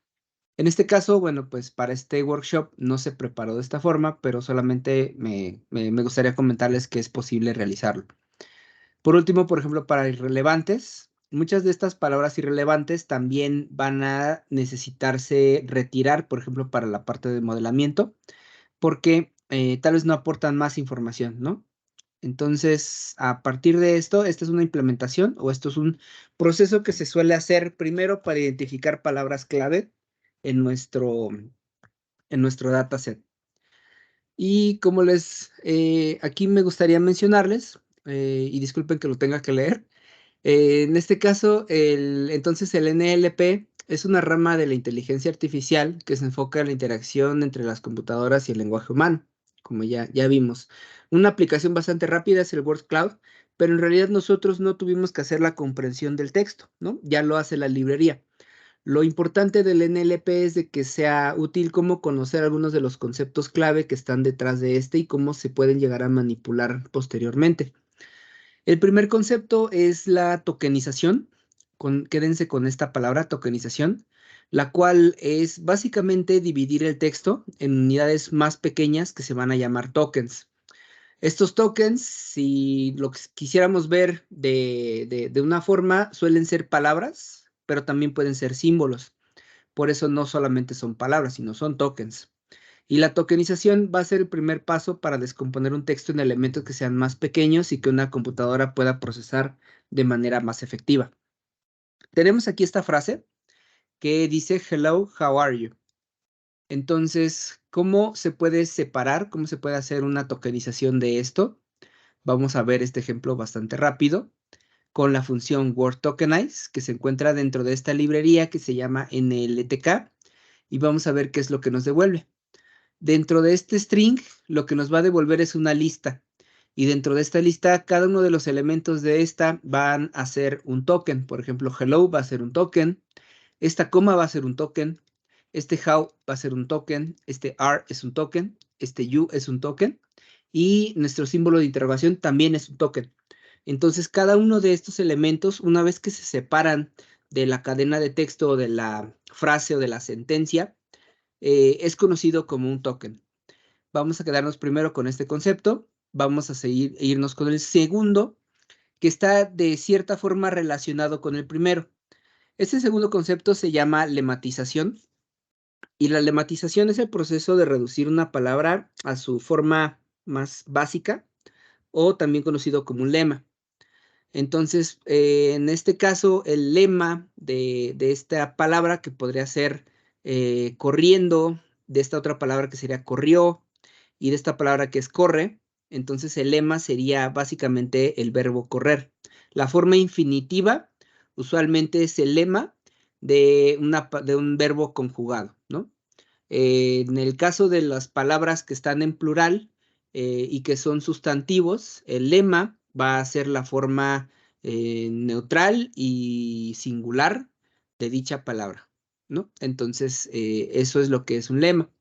En este caso, bueno, pues para este workshop no se preparó de esta forma, pero solamente me gustaría comentarles que es posible realizarlo. Por último, por ejemplo, para irrelevantes, muchas de estas palabras irrelevantes también van a necesitarse retirar, por ejemplo, para la parte de modelamiento, porque tal vez no aportan más información, ¿no? Entonces, a partir de esto, esta es una implementación o esto es un proceso que se suele hacer primero para identificar palabras clave en nuestro dataset. Y como aquí me gustaría mencionarles, y disculpen que lo tenga que leer, en este caso, entonces el NLP es una rama de la inteligencia artificial que se enfoca en la interacción entre las computadoras y el lenguaje humano, como ya vimos. Una aplicación bastante rápida es el Word Cloud, pero en realidad nosotros no tuvimos que hacer la comprensión del texto, ¿no? Ya lo hace la librería. Lo importante del NLP es de que sea útil como conocer algunos de los conceptos clave que están detrás de este y cómo se pueden llegar a manipular posteriormente. El primer concepto es la tokenización. Quédense con esta palabra, tokenización, la cual es básicamente dividir el texto en unidades más pequeñas que se van a llamar tokens. Estos tokens, si lo quisiéramos ver de una forma, suelen ser palabras, pero también pueden ser símbolos. Por eso no solamente son palabras, sino son tokens. Y la tokenización va a ser el primer paso para descomponer un texto en elementos que sean más pequeños y que una computadora pueda procesar de manera más efectiva. Tenemos aquí esta frase que dice, hello, how are you? Entonces, ¿cómo se puede separar? ¿Cómo se puede hacer una tokenización de esto? Vamos a ver este ejemplo bastante rápido con la función wordTokenize que se encuentra dentro de esta librería que se llama NLTK y vamos a ver qué es lo que nos devuelve. Dentro de este string, lo que nos va a devolver es una lista. Y dentro de esta lista, cada uno de los elementos de esta van a ser un token. Por ejemplo, hello va a ser un token. Esta coma va a ser un token. Este how va a ser un token. Este are es un token. Este you es un token. Y nuestro símbolo de interrogación también es un token. Entonces, cada uno de estos elementos, una vez que se separan de la cadena de texto o de la frase o de la sentencia, es conocido como un token. Vamos a quedarnos primero con este concepto, vamos a irnos con el segundo, que está de cierta forma relacionado con el primero. Este segundo concepto se llama lematización, y la lematización es el proceso de reducir una palabra a su forma más básica, o también conocido como un lema. Entonces, en este caso, el lema de esta palabra, que podría ser corriendo, de esta otra palabra que sería corrió, y de esta palabra que es corre, entonces el lema sería básicamente el verbo correr. La forma infinitiva usualmente es el lema de un verbo conjugado, ¿no? En el caso de las palabras que están en plural y que son sustantivos, el lema va a ser la forma neutral y singular de dicha palabra, ¿no? Entonces, eso es lo que es un lema.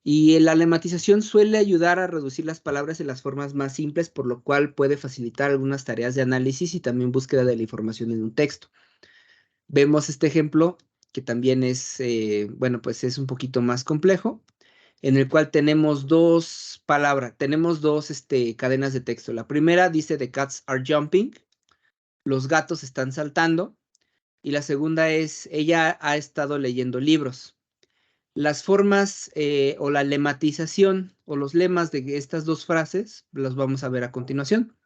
Y la lematización suele ayudar a reducir las palabras en las formas más simples, por lo cual puede facilitar algunas tareas de análisis y también búsqueda de la información en un texto. Vemos este ejemplo que también es, bueno, pues es un poquito más complejo, en el cual tenemos dos cadenas de texto. La primera dice the cats are jumping, los gatos están saltando, y la segunda es ella ha estado leyendo libros. Las formas o la lematización o los lemas de estas dos frases los vamos a ver a continuación.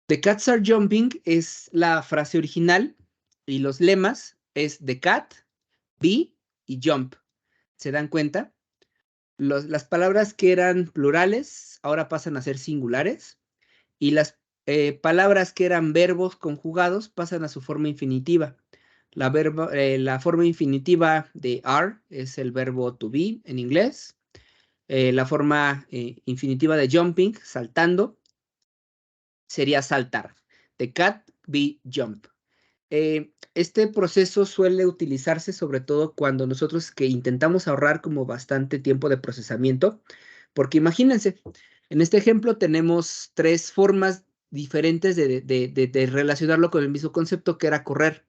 The cats are jumping es la frase original y los lemas es the cat, be y jump. ¿Se dan cuenta? Las palabras que eran plurales ahora pasan a ser singulares y las palabras que eran verbos conjugados pasan a su forma infinitiva. La forma infinitiva de are es el verbo to be en inglés. La forma infinitiva de jumping, saltando, sería saltar. The cat be jump. Este proceso suele utilizarse sobre todo cuando nosotros que intentamos ahorrar como bastante tiempo de procesamiento, porque imagínense, en este ejemplo tenemos tres formas diferentes de relacionarlo con el mismo concepto que era correr,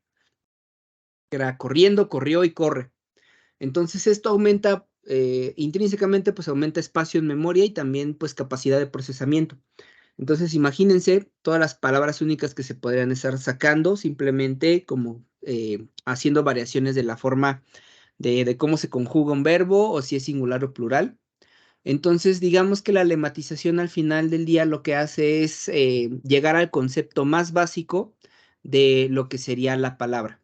que era corriendo, corrió y corre. Entonces esto aumenta, intrínsecamente pues aumenta espacio en memoria y también pues capacidad de procesamiento. Entonces, imagínense todas las palabras únicas que se podrían estar sacando simplemente como haciendo variaciones de la forma de cómo se conjuga un verbo o si es singular o plural. Entonces, digamos que la lematización al final del día lo que hace es llegar al concepto más básico de lo que sería la palabra.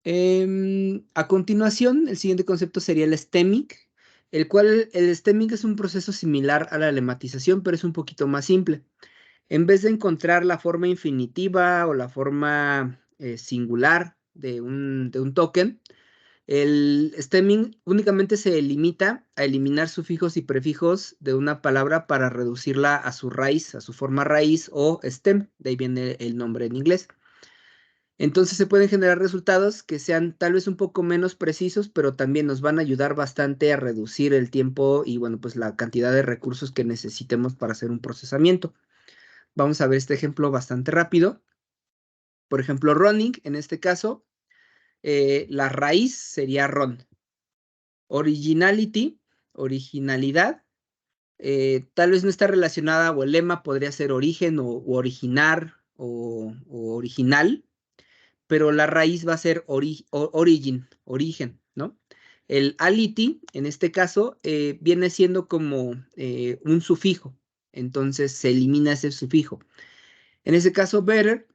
A continuación, el siguiente concepto sería el stemming, el cual el stemming es un proceso similar a la lematización, pero es un poquito más simple. En vez de encontrar la forma infinitiva o la forma singular de un token, el stemming únicamente se limita a eliminar sufijos y prefijos de una palabra para reducirla a su raíz, a su forma raíz o stem, de ahí viene el nombre en inglés. Entonces se pueden generar resultados que sean tal vez un poco menos precisos, pero también nos van a ayudar bastante a reducir el tiempo y bueno, pues la cantidad de recursos que necesitemos para hacer un procesamiento. Vamos a ver este ejemplo bastante rápido. Por ejemplo, running, en este caso, la raíz sería run. Originality, originalidad, tal vez no está relacionada, o el lema podría ser origen o originar o original, pero la raíz va a ser origin, origen, ¿no? El ality, en este caso, viene siendo como un sufijo, entonces se elimina ese sufijo. En ese caso, better,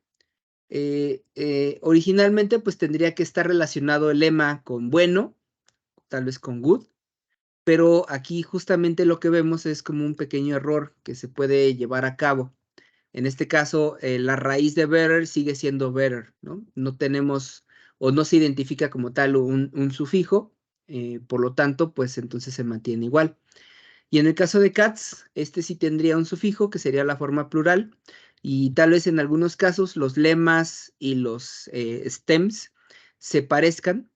originalmente pues tendría que estar relacionado el lema con bueno, tal vez con good, pero aquí justamente lo que vemos es como un pequeño error que se puede llevar a cabo. En este caso, la raíz de better sigue siendo better, ¿no? No tenemos o no se identifica como tal un sufijo, por lo tanto, pues entonces se mantiene igual. Y en el caso de cats, este sí tendría un sufijo que sería la forma plural y tal vez en algunos casos los lemas y los stems se parezcan,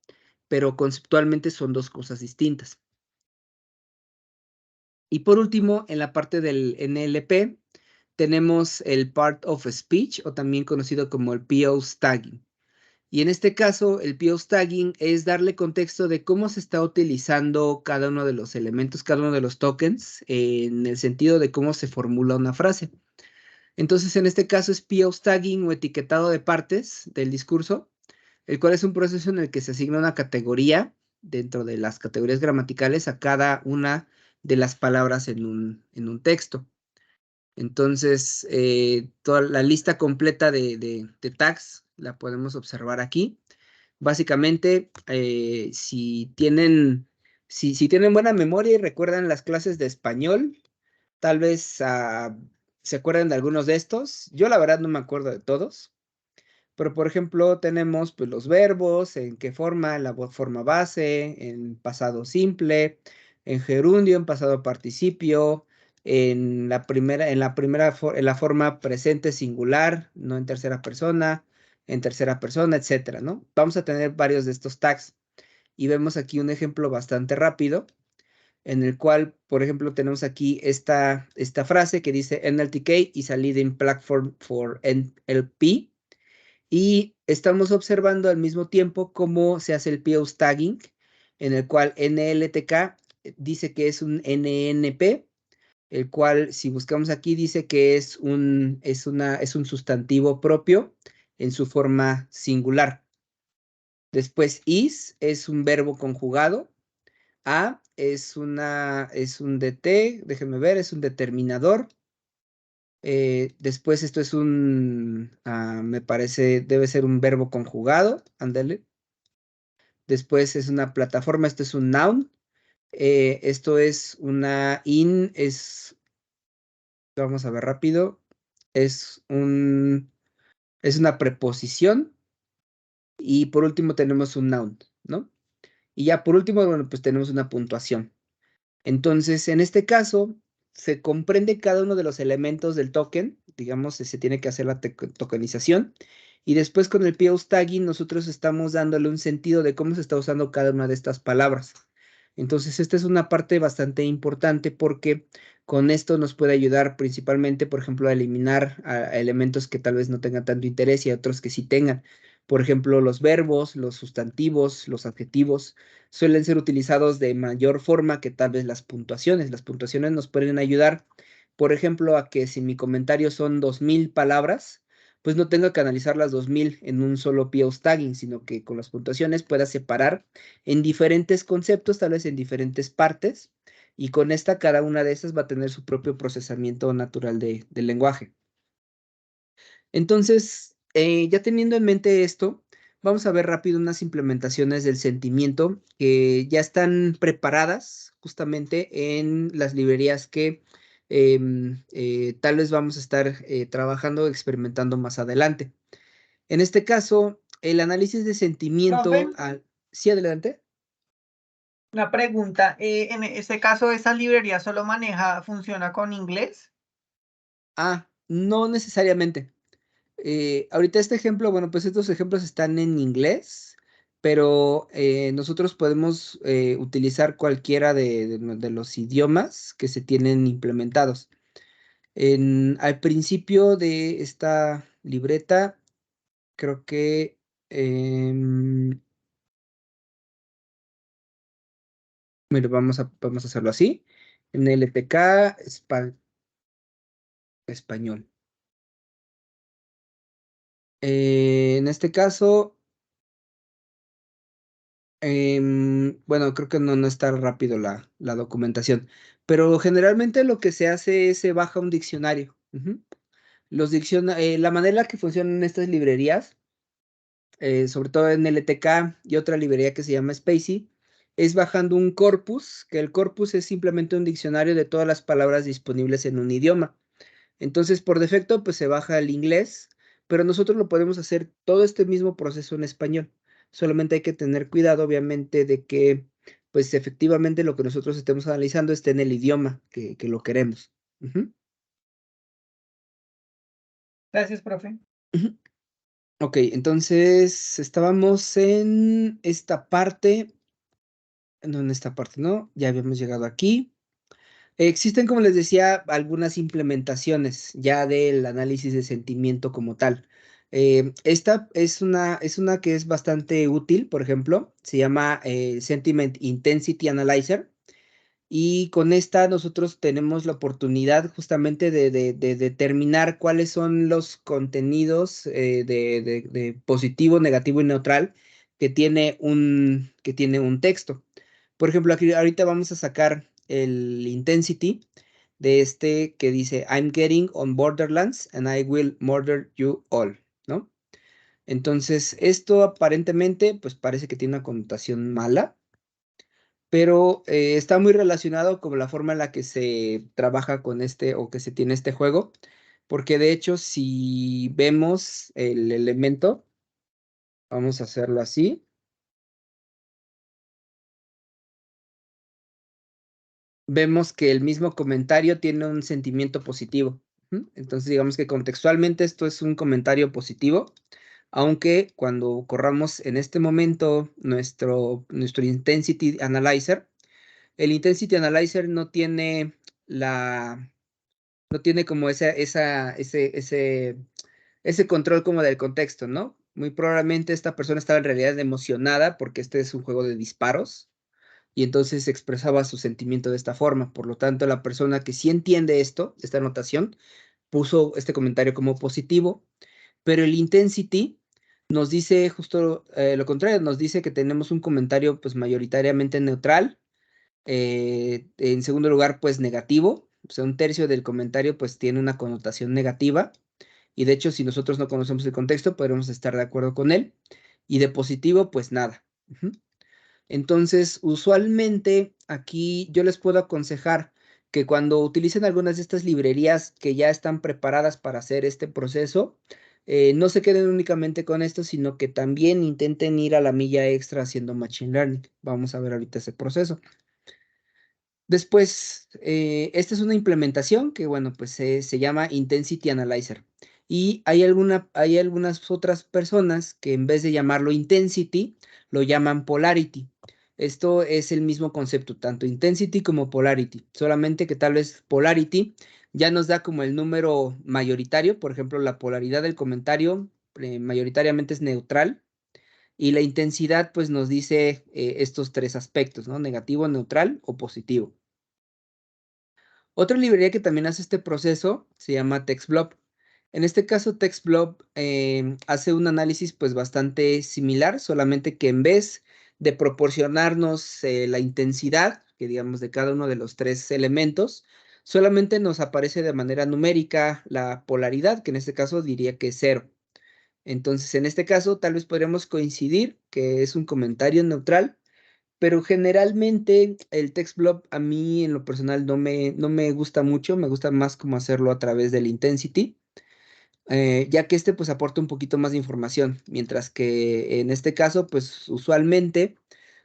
pero conceptualmente son dos cosas distintas. Y por último, en la parte del NLP, tenemos el Part of Speech, o también conocido como el POS tagging. Y en este caso, el POS tagging es darle contexto de cómo se está utilizando cada uno de los elementos, cada uno de los tokens, en el sentido de cómo se formula una frase. Entonces, en este caso es POS tagging o etiquetado de partes del discurso, el cual es un proceso en el que se asigna una categoría dentro de las categorías gramaticales a cada una de las palabras en un texto. Entonces, toda la lista completa de tags la podemos observar aquí. Básicamente, si tienen buena memoria y recuerdan las clases de español, tal vez se acuerdan de algunos de estos. Yo la verdad no me acuerdo de todos. Pero, por ejemplo, tenemos pues, los verbos, en qué forma, la forma base, en pasado simple, en gerundio, en pasado participio, en la forma presente singular, no en tercera persona, etcétera, ¿no? Vamos a tener varios de estos tags. Y vemos aquí un ejemplo bastante rápido, en el cual, por ejemplo, tenemos aquí esta frase que dice NLTK is a leading platform for NLP. Y estamos observando al mismo tiempo cómo se hace el POS tagging, en el cual NLTK dice que es un NNP, el cual si buscamos aquí dice que es un sustantivo propio en su forma singular. Después is es un verbo conjugado, a es un DT, déjenme ver, es un determinador. Después esto es me parece, debe ser un verbo conjugado, ándale. Después es una plataforma, esto es un noun. Esto es vamos a ver rápido, es una preposición. Y por último tenemos un noun, ¿no? Y ya por último, bueno, pues tenemos una puntuación. Entonces, en este caso, se comprende cada uno de los elementos del token, digamos, se tiene que hacer la tokenización, y después con el POS tagging nosotros estamos dándole un sentido de cómo se está usando cada una de estas palabras. Entonces, esta es una parte bastante importante porque con esto nos puede ayudar principalmente, por ejemplo, a eliminar a elementos que tal vez no tengan tanto interés y a otros que sí tengan. Por ejemplo, los verbos, los sustantivos, los adjetivos suelen ser utilizados de mayor forma que tal vez las puntuaciones. Las puntuaciones nos pueden ayudar, por ejemplo, a que si mi comentario son 2000 palabras, pues no tenga que analizar las 2000 en un solo POS tagging, sino que con las puntuaciones pueda separar en diferentes conceptos, tal vez en diferentes partes, y con esta, cada una de esas va a tener su propio procesamiento natural del lenguaje. Entonces, ya teniendo en mente esto, vamos a ver rápido unas implementaciones del sentimiento que ya están preparadas justamente en las librerías que tal vez vamos a estar trabajando, experimentando más adelante. En este caso, el análisis de Profe, sentimiento... Sí, adelante. una pregunta. En este caso, ¿esa librería solo funciona con inglés? No necesariamente. Ahorita este ejemplo, bueno, pues estos ejemplos están en inglés, pero nosotros podemos utilizar cualquiera de los idiomas que se tienen implementados. Al principio de esta libreta, creo que mira, vamos a hacerlo así. En LTK español. En este caso, bueno, creo que no está rápido la documentación, pero generalmente lo que se hace es se baja un diccionario. Ujú. La manera en la que funcionan estas librerías, sobre todo en LTK y otra librería que se llama Spacey, es bajando un corpus, que el corpus es simplemente un diccionario de todas las palabras disponibles en un idioma. Entonces, por defecto, pues se baja el inglés, pero nosotros lo podemos hacer todo este mismo proceso en español. Solamente hay que tener cuidado, obviamente, de que, pues efectivamente lo que nosotros estemos analizando esté en el idioma que lo queremos. Ujú, Gracias, profe. ujú. Ok, entonces estábamos en esta parte, no en esta parte, ¿no? Ya habíamos llegado aquí. Existen, como les decía, algunas implementaciones ya del análisis de sentimiento como tal. Esta es una que es bastante útil, por ejemplo, se llama Sentiment Intensity Analyzer, y con esta nosotros tenemos la oportunidad justamente de determinar cuáles son los contenidos de positivo, negativo y neutral que tiene un texto. Por ejemplo, aquí ahorita vamos a sacar el intensity de este que dice I'm getting on Borderlands and I will murder you all, ¿no? Entonces, esto aparentemente, pues parece que tiene una connotación mala, pero está muy relacionado con la forma en la que se trabaja con este o que se tiene este juego, porque de hecho, si vemos el elemento, vamos a hacerlo así. Vemos que el mismo comentario tiene un sentimiento positivo. Ujú. Entonces, digamos que contextualmente esto es un comentario positivo, aunque cuando corramos en este momento nuestro Intensity Analyzer, el Intensity Analyzer no tiene como ese control como del contexto, ¿no? Muy probablemente esta persona estaba en realidad emocionada porque este es un juego de disparos y entonces expresaba su sentimiento de esta forma. Por lo tanto, la persona que sí entiende esta anotación, puso este comentario como positivo, pero el intensity nos dice justo lo contrario, nos dice que tenemos un comentario pues mayoritariamente neutral, en segundo lugar pues negativo, o sea, un tercio del comentario pues tiene una connotación negativa, y de hecho si nosotros no conocemos el contexto podremos estar de acuerdo con él, y de positivo pues nada. Ujú. Entonces, usualmente aquí yo les puedo aconsejar que cuando utilicen algunas de estas librerías que ya están preparadas para hacer este proceso, no se queden únicamente con esto, sino que también intenten ir a la milla extra haciendo Machine Learning. Vamos a ver ahorita ese proceso. Después, esta es una implementación que, bueno, pues se llama Intensity Analyzer. Y hay algunas otras personas que en vez de llamarlo Intensity, lo llaman Polarity. Esto es el mismo concepto, tanto Intensity como Polarity. Solamente que tal vez Polarity ya nos da como el número mayoritario. Por ejemplo, la polaridad del comentario mayoritariamente es neutral. Y la intensidad, pues, nos dice estos tres aspectos, ¿no? Negativo, neutral o positivo. Otra librería que también hace este proceso se llama TextBlob. En este caso, TextBlob hace un análisis pues bastante similar, solamente que en vez de proporcionarnos la intensidad, que digamos de cada uno de los 3 elementos, solamente nos aparece de manera numérica la polaridad, que en este caso diría que es 0. Entonces, en este caso, tal vez podríamos coincidir que es un comentario neutral, pero generalmente el text blob a mí en lo personal no me gusta mucho, me gusta más como hacerlo a través del intensity, ya que este pues aporta un poquito más de información, mientras que en este caso pues usualmente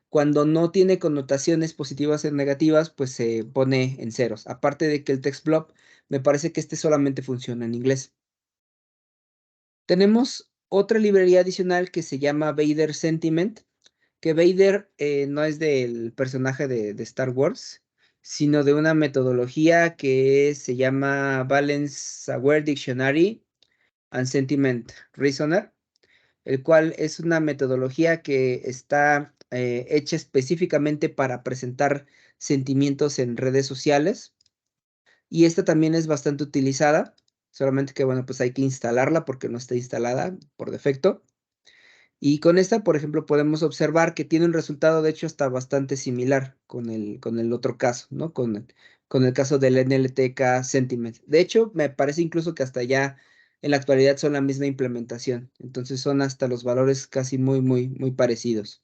cuando no tiene connotaciones positivas o negativas pues se pone en ceros, aparte de que el text blob me parece que este solamente funciona en inglés. Tenemos otra librería adicional que se llama Vader Sentiment, que Vader no es del personaje de Star Wars, sino de una metodología que se llama Balance Aware Dictionary and Sentiment Reasoner, el cual es una metodología que está hecha específicamente para presentar sentimientos en redes sociales. Y esta también es bastante utilizada, solamente que bueno, pues hay que instalarla porque no está instalada por defecto. Y con esta, por ejemplo, podemos observar que tiene un resultado, de hecho, hasta bastante similar con el otro caso, ¿no? Con el caso del NLTK Sentiment. De hecho, me parece incluso que hasta ya en la actualidad son la misma implementación. Entonces son hasta los valores casi muy, muy, muy parecidos.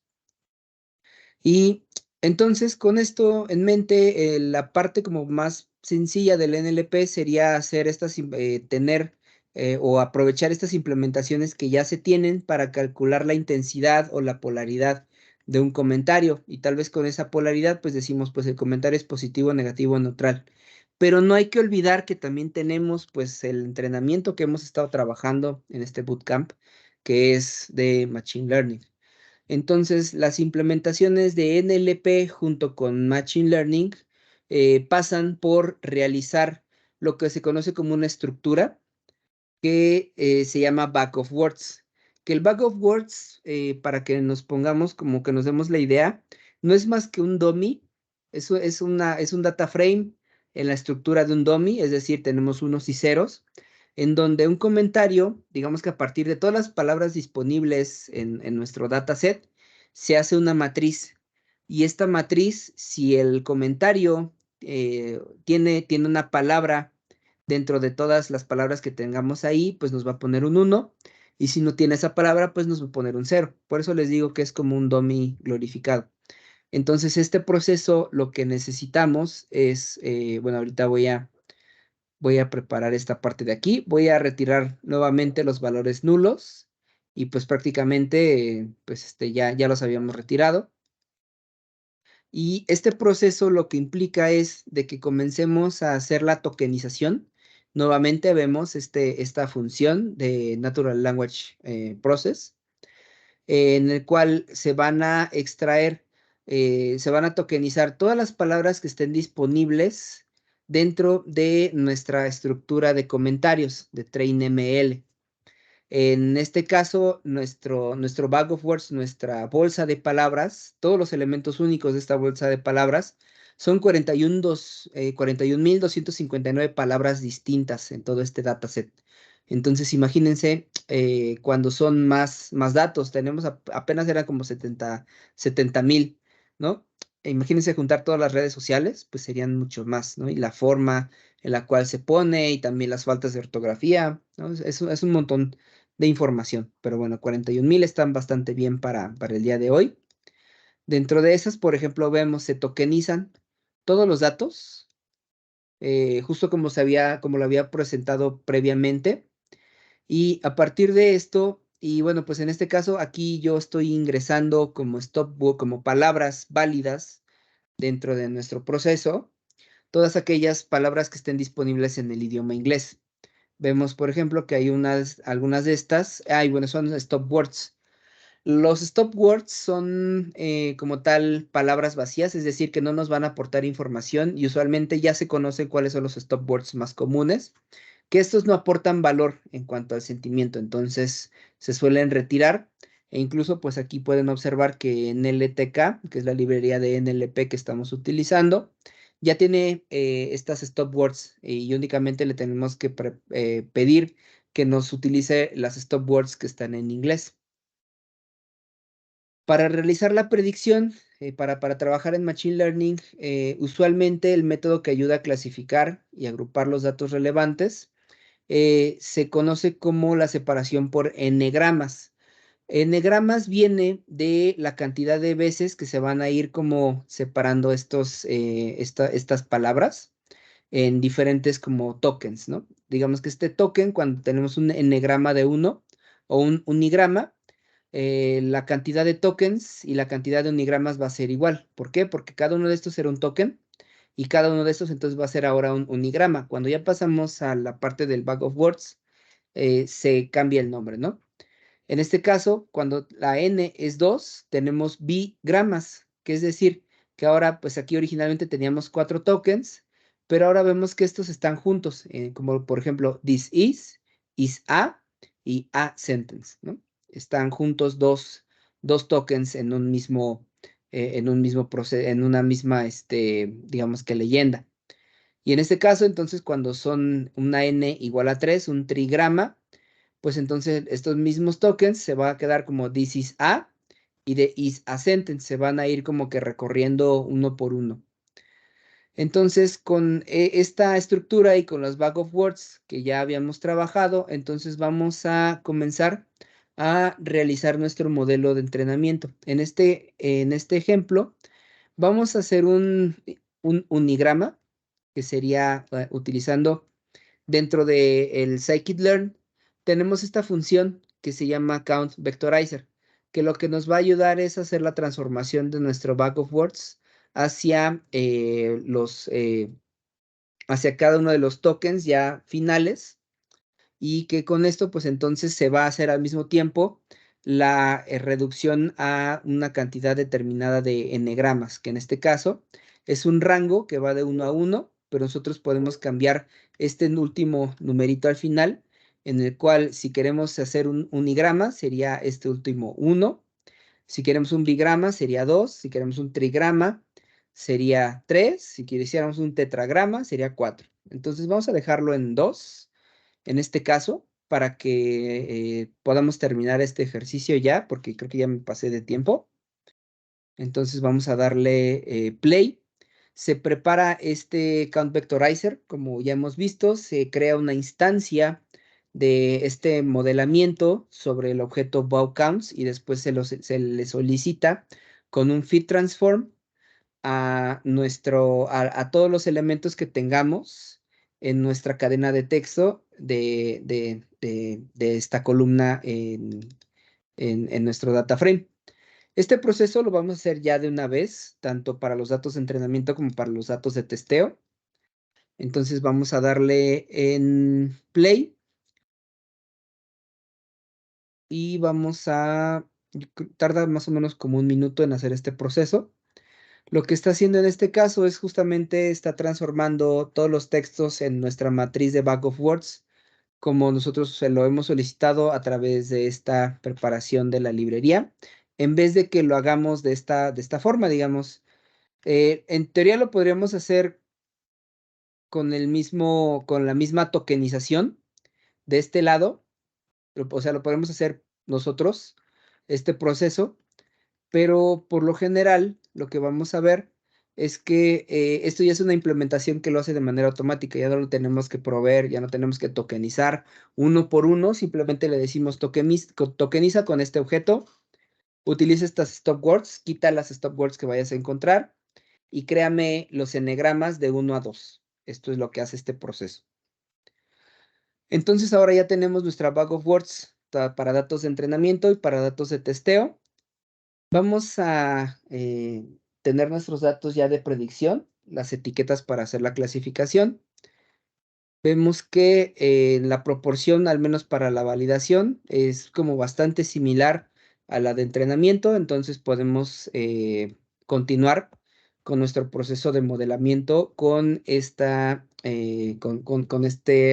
Y entonces, con esto en mente, la parte como más sencilla del NLP sería hacer tener o aprovechar estas implementaciones que ya se tienen para calcular la intensidad o la polaridad de un comentario. Y tal vez con esa polaridad, pues decimos, pues el comentario es positivo, negativo, neutral. Pero no hay que olvidar que también tenemos, pues, el entrenamiento que hemos estado trabajando en este bootcamp, que es de Machine Learning. Entonces, las implementaciones de NLP junto con Machine Learning pasan por realizar lo que se conoce como una estructura que se llama Back of Words. Que el Back of Words, para que nos pongamos como que nos demos la idea, no es más que un dummy, eso es un data frame en la estructura de un dummy, es decir, tenemos unos y ceros, en donde un comentario, digamos que a partir de todas las palabras disponibles en nuestro dataset, se hace una matriz. Y esta matriz, si el comentario tiene una palabra dentro de todas las palabras que tengamos ahí, pues nos va a poner un 1. Y si no tiene esa palabra, pues nos va a poner un 0. Por eso les digo que es como un dummy glorificado. Entonces, este proceso lo que necesitamos es, bueno, ahorita voy a preparar esta parte de aquí. Voy a retirar nuevamente los valores nulos. Y pues prácticamente, pues ya los habíamos retirado. Y este proceso lo que implica es de que comencemos a hacer la tokenización. Nuevamente vemos esta función de Natural Language Process, en el cual se van a extraer, se van a tokenizar todas las palabras que estén disponibles dentro de nuestra estructura de comentarios de TrainML. En este caso, nuestro bag of words, nuestra bolsa de palabras, todos los elementos únicos de esta bolsa de palabras son 41.259 palabras distintas en todo este dataset. Entonces, imagínense cuando son más datos, tenemos apenas era como 70,000, ¿no? Imagínense juntar todas las redes sociales, pues serían mucho más, ¿no? Y la forma en la cual se pone y también las faltas de ortografía, ¿no? Es un montón de información. Pero bueno, 41,000 están bastante bien para el día de hoy. Dentro de esas, por ejemplo, vemos, se tokenizan todos los datos, justo como lo había presentado previamente. Y a partir de esto, y bueno, pues en este caso aquí yo estoy ingresando como como palabras válidas dentro de nuestro proceso, todas aquellas palabras que estén disponibles en el idioma inglés. Vemos, por ejemplo, que hay algunas de estas, bueno, son stop words. Los stop words son como tal palabras vacías, es decir, que no nos van a aportar información y usualmente ya se conocen cuáles son los stop words más comunes, que estos no aportan valor en cuanto al sentimiento, entonces se suelen retirar e incluso pues aquí pueden observar que en LTK, que es la librería de NLP que estamos utilizando, ya tiene estas stop words y únicamente le tenemos que pedir que nos utilice las stop words que están en inglés. Para realizar la predicción, para trabajar en Machine Learning, usualmente el método que ayuda a clasificar y agrupar los datos relevantes se conoce como la separación por n-gramas. N-gramas viene de la cantidad de veces que se van a ir como separando estas palabras en diferentes como tokens, ¿no? Digamos que este token, cuando tenemos un n-grama de 1 o un unigrama, la cantidad de tokens y la cantidad de unigramas va a ser igual. ¿Por qué? Porque cada uno de estos era un token y cada uno de estos entonces va a ser ahora un unigrama. Cuando ya pasamos a la parte del bag of words, se cambia el nombre, ¿no? En este caso, cuando la n es 2, tenemos bigramas, que es decir, que ahora, pues aquí originalmente teníamos 4 tokens, pero ahora vemos que estos están juntos, como por ejemplo, this is a y a sentence, ¿no? Están juntos dos tokens en un mismo proceso, en una misma, digamos que leyenda. Y en este caso, entonces, cuando son una n igual a 3, un trigrama, pues entonces estos mismos tokens se va a quedar como this is a y de is a sentence se van a ir como que recorriendo uno por uno. Entonces, con esta estructura y con los bag of words que ya habíamos trabajado, entonces vamos a comenzar a realizar nuestro modelo de entrenamiento. En este ejemplo, vamos a hacer un unigrama, que sería utilizando dentro del scikit-learn, tenemos esta función que se llama count vectorizer, que lo que nos va a ayudar es hacer la transformación de nuestro bag of words hacia hacia cada uno de los tokens ya finales, y que con esto pues entonces se va a hacer al mismo tiempo la reducción a una cantidad determinada de n-gramas, que en este caso es un rango que va de 1 a 1, pero nosotros podemos cambiar este último numerito al final, en el cual si queremos hacer un unigrama sería este último 1, si queremos un bigrama sería 2, si queremos un trigrama sería 3, si quisiéramos un tetragrama sería 4. Entonces vamos a dejarlo en 2 en este caso, para que podamos terminar este ejercicio ya, porque creo que ya me pasé de tiempo. Entonces vamos a darle play. Se prepara este count vectorizer, como ya hemos visto, se crea una instancia de este modelamiento sobre el objeto bowCounts y después se le solicita con un feed transform a todos los elementos que tengamos en nuestra cadena de texto de esta columna en nuestro data frame. Este proceso lo vamos a hacer ya de una vez, tanto para los datos de entrenamiento como para los datos de testeo. Entonces vamos a darle en play y tarda más o menos como 1 minuto en hacer este proceso. Lo que está haciendo en este caso es justamente está transformando todos los textos en nuestra matriz de bag of words, como nosotros se lo hemos solicitado a través de esta preparación de la librería, en vez de que lo hagamos de esta forma, digamos. En teoría lo podríamos hacer con la misma tokenización de este lado, o sea, lo podemos hacer nosotros, este proceso, pero por lo general lo que vamos a ver es que esto ya es una implementación que lo hace de manera automática, ya no lo tenemos que proveer, ya no tenemos que tokenizar uno por uno, simplemente le decimos tokeniza con este objeto, utiliza estas stop words, quita las stop words que vayas a encontrar y créame los n-gramas de 1 a 2. Esto es lo que hace este proceso. Entonces ahora ya tenemos nuestra bag of words para datos de entrenamiento y para datos de testeo. Vamos a tener nuestros datos ya de predicción, las etiquetas para hacer la clasificación. Vemos que la proporción, al menos para la validación, es como bastante similar a la de entrenamiento, entonces podemos continuar con nuestro proceso de modelamiento con este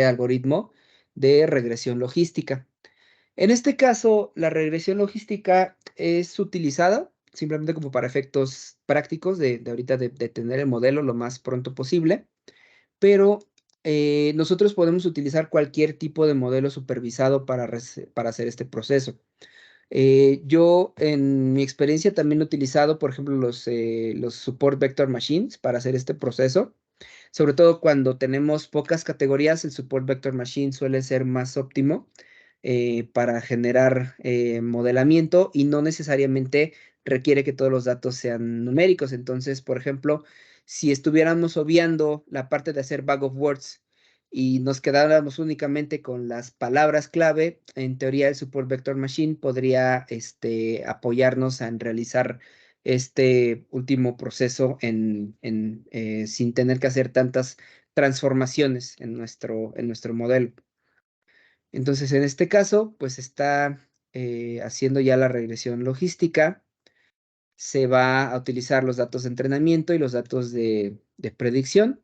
algoritmo de regresión logística. En este caso, la regresión logística es utilizada simplemente como para efectos prácticos de ahorita de tener el modelo lo más pronto posible, pero nosotros podemos utilizar cualquier tipo de modelo supervisado para hacer este proceso. Yo en mi experiencia también he utilizado, por ejemplo, los Support Vector Machines para hacer este proceso. Sobre todo cuando tenemos pocas categorías, el Support Vector Machine suele ser más óptimo para generar modelamiento y no necesariamente requiere que todos los datos sean numéricos. Entonces, por ejemplo, si estuviéramos obviando la parte de hacer bag of words y nos quedáramos únicamente con las palabras clave, en teoría el Support Vector Machine podría apoyarnos en realizar este último proceso sin tener que hacer tantas transformaciones en nuestro modelo. Entonces, en este caso, pues está haciendo ya la regresión logística. Se va a utilizar los datos de entrenamiento y los datos de predicción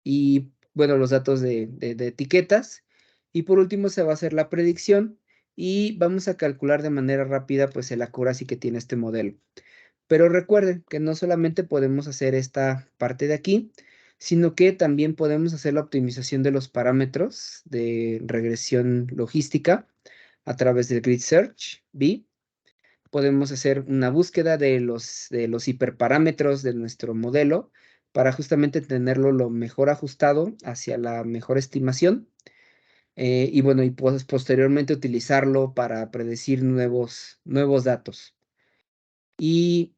y, bueno, los datos de etiquetas. Y por último, se va a hacer la predicción y vamos a calcular de manera rápida, pues, el accuracy que tiene este modelo. Pero recuerden que no solamente podemos hacer esta parte de aquí, sino que también podemos hacer la optimización de los parámetros de regresión logística a través del Grid Search B. Podemos hacer una búsqueda de los hiperparámetros de nuestro modelo para justamente tenerlo lo mejor ajustado hacia la mejor estimación. Y bueno, y pues posteriormente utilizarlo para predecir nuevos datos. Y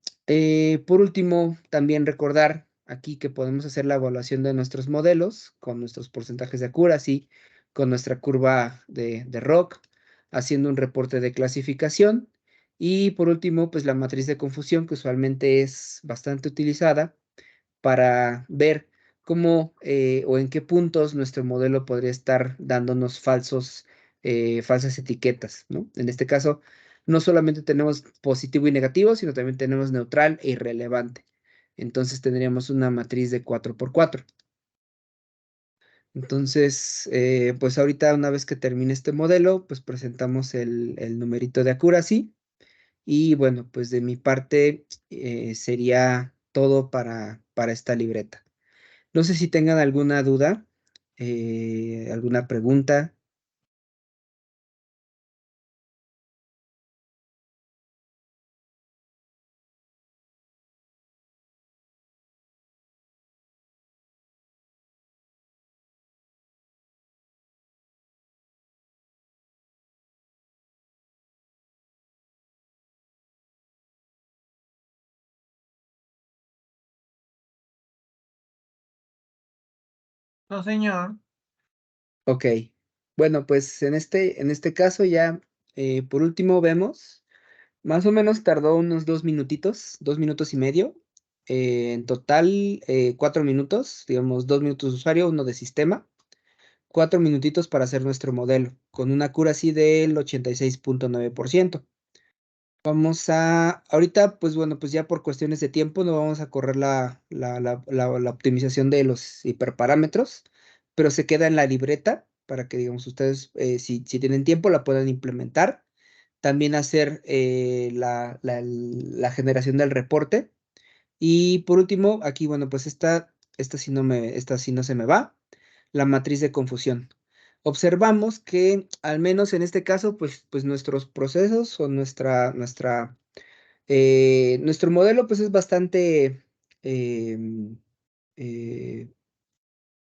por último, también recordar aquí que podemos hacer la evaluación de nuestros modelos con nuestros porcentajes de accuracy, con nuestra curva de ROC, haciendo un reporte de clasificación. Y por último, pues la matriz de confusión, que usualmente es bastante utilizada para ver cómo o en qué puntos nuestro modelo podría estar dándonos falsas etiquetas, ¿no? En este caso, no solamente tenemos positivo y negativo, sino también tenemos neutral e irrelevante. Entonces tendríamos una matriz de 4x4. Entonces, pues ahorita una vez que termine este modelo, pues presentamos el numerito de accuracy. Y bueno, pues de mi parte sería todo para esta libreta. No sé si tengan alguna duda, alguna pregunta. No, señor. Ok. Bueno, pues en este caso ya, por último vemos, más o menos tardó unos 2 minutitos, 2 minutos y medio. En total, 4 minutos, digamos, 2 minutos de usuario, uno de sistema. 4 minutitos para hacer nuestro modelo, con una accuracy del 86.9%. Ahorita, pues bueno, pues ya por cuestiones de tiempo no vamos a correr la optimización de los hiperparámetros, pero se queda en la libreta para que, digamos, ustedes, si tienen tiempo, la puedan implementar. También hacer la generación del reporte. Y por último, aquí, bueno, pues esta sí no se me va, la matriz de confusión. Observamos que, al menos en este caso, pues nuestros procesos o nuestro modelo, pues es bastante em, eh,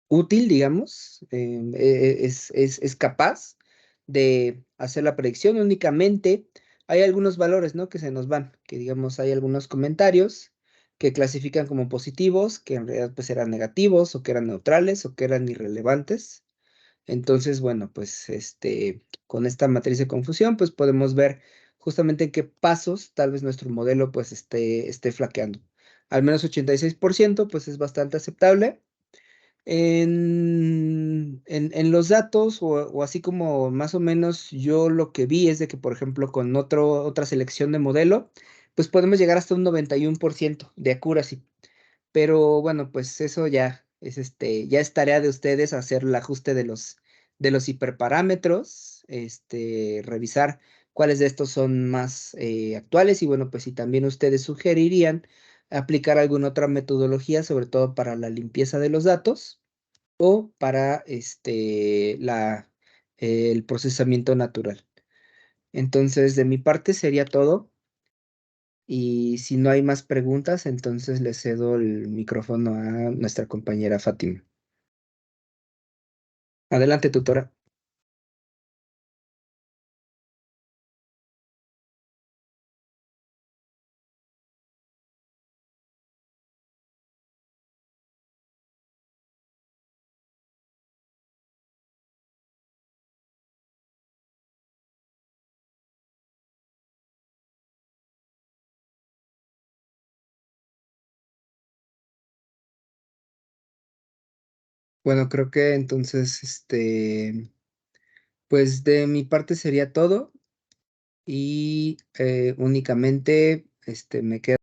útil, digamos, es capaz de hacer la predicción. Únicamente hay algunos valores, ¿no? Que se nos van, que digamos, hay algunos comentarios que clasifican como positivos, que en realidad pues eran negativos, o que eran neutrales, o que eran irrelevantes. Entonces, bueno, pues con esta matriz de confusión, pues podemos ver justamente en qué pasos tal vez nuestro modelo pues esté flaqueando. Al menos 86%, pues es bastante aceptable. En los datos, o así como más o menos yo lo que vi es de que, por ejemplo, con otra selección de modelo, pues podemos llegar hasta un 91% de accuracy. Pero bueno, pues eso ya es tarea de ustedes hacer el ajuste de los hiperparámetros, revisar cuáles de estos son más actuales y bueno, pues si también ustedes sugerirían aplicar alguna otra metodología, sobre todo para la limpieza de los datos o para el procesamiento natural. Entonces, de mi parte sería todo. Y si no hay más preguntas, entonces le cedo el micrófono a nuestra compañera Fátima. Adelante, tutora. Bueno, creo que entonces, pues de mi parte sería todo y únicamente, me queda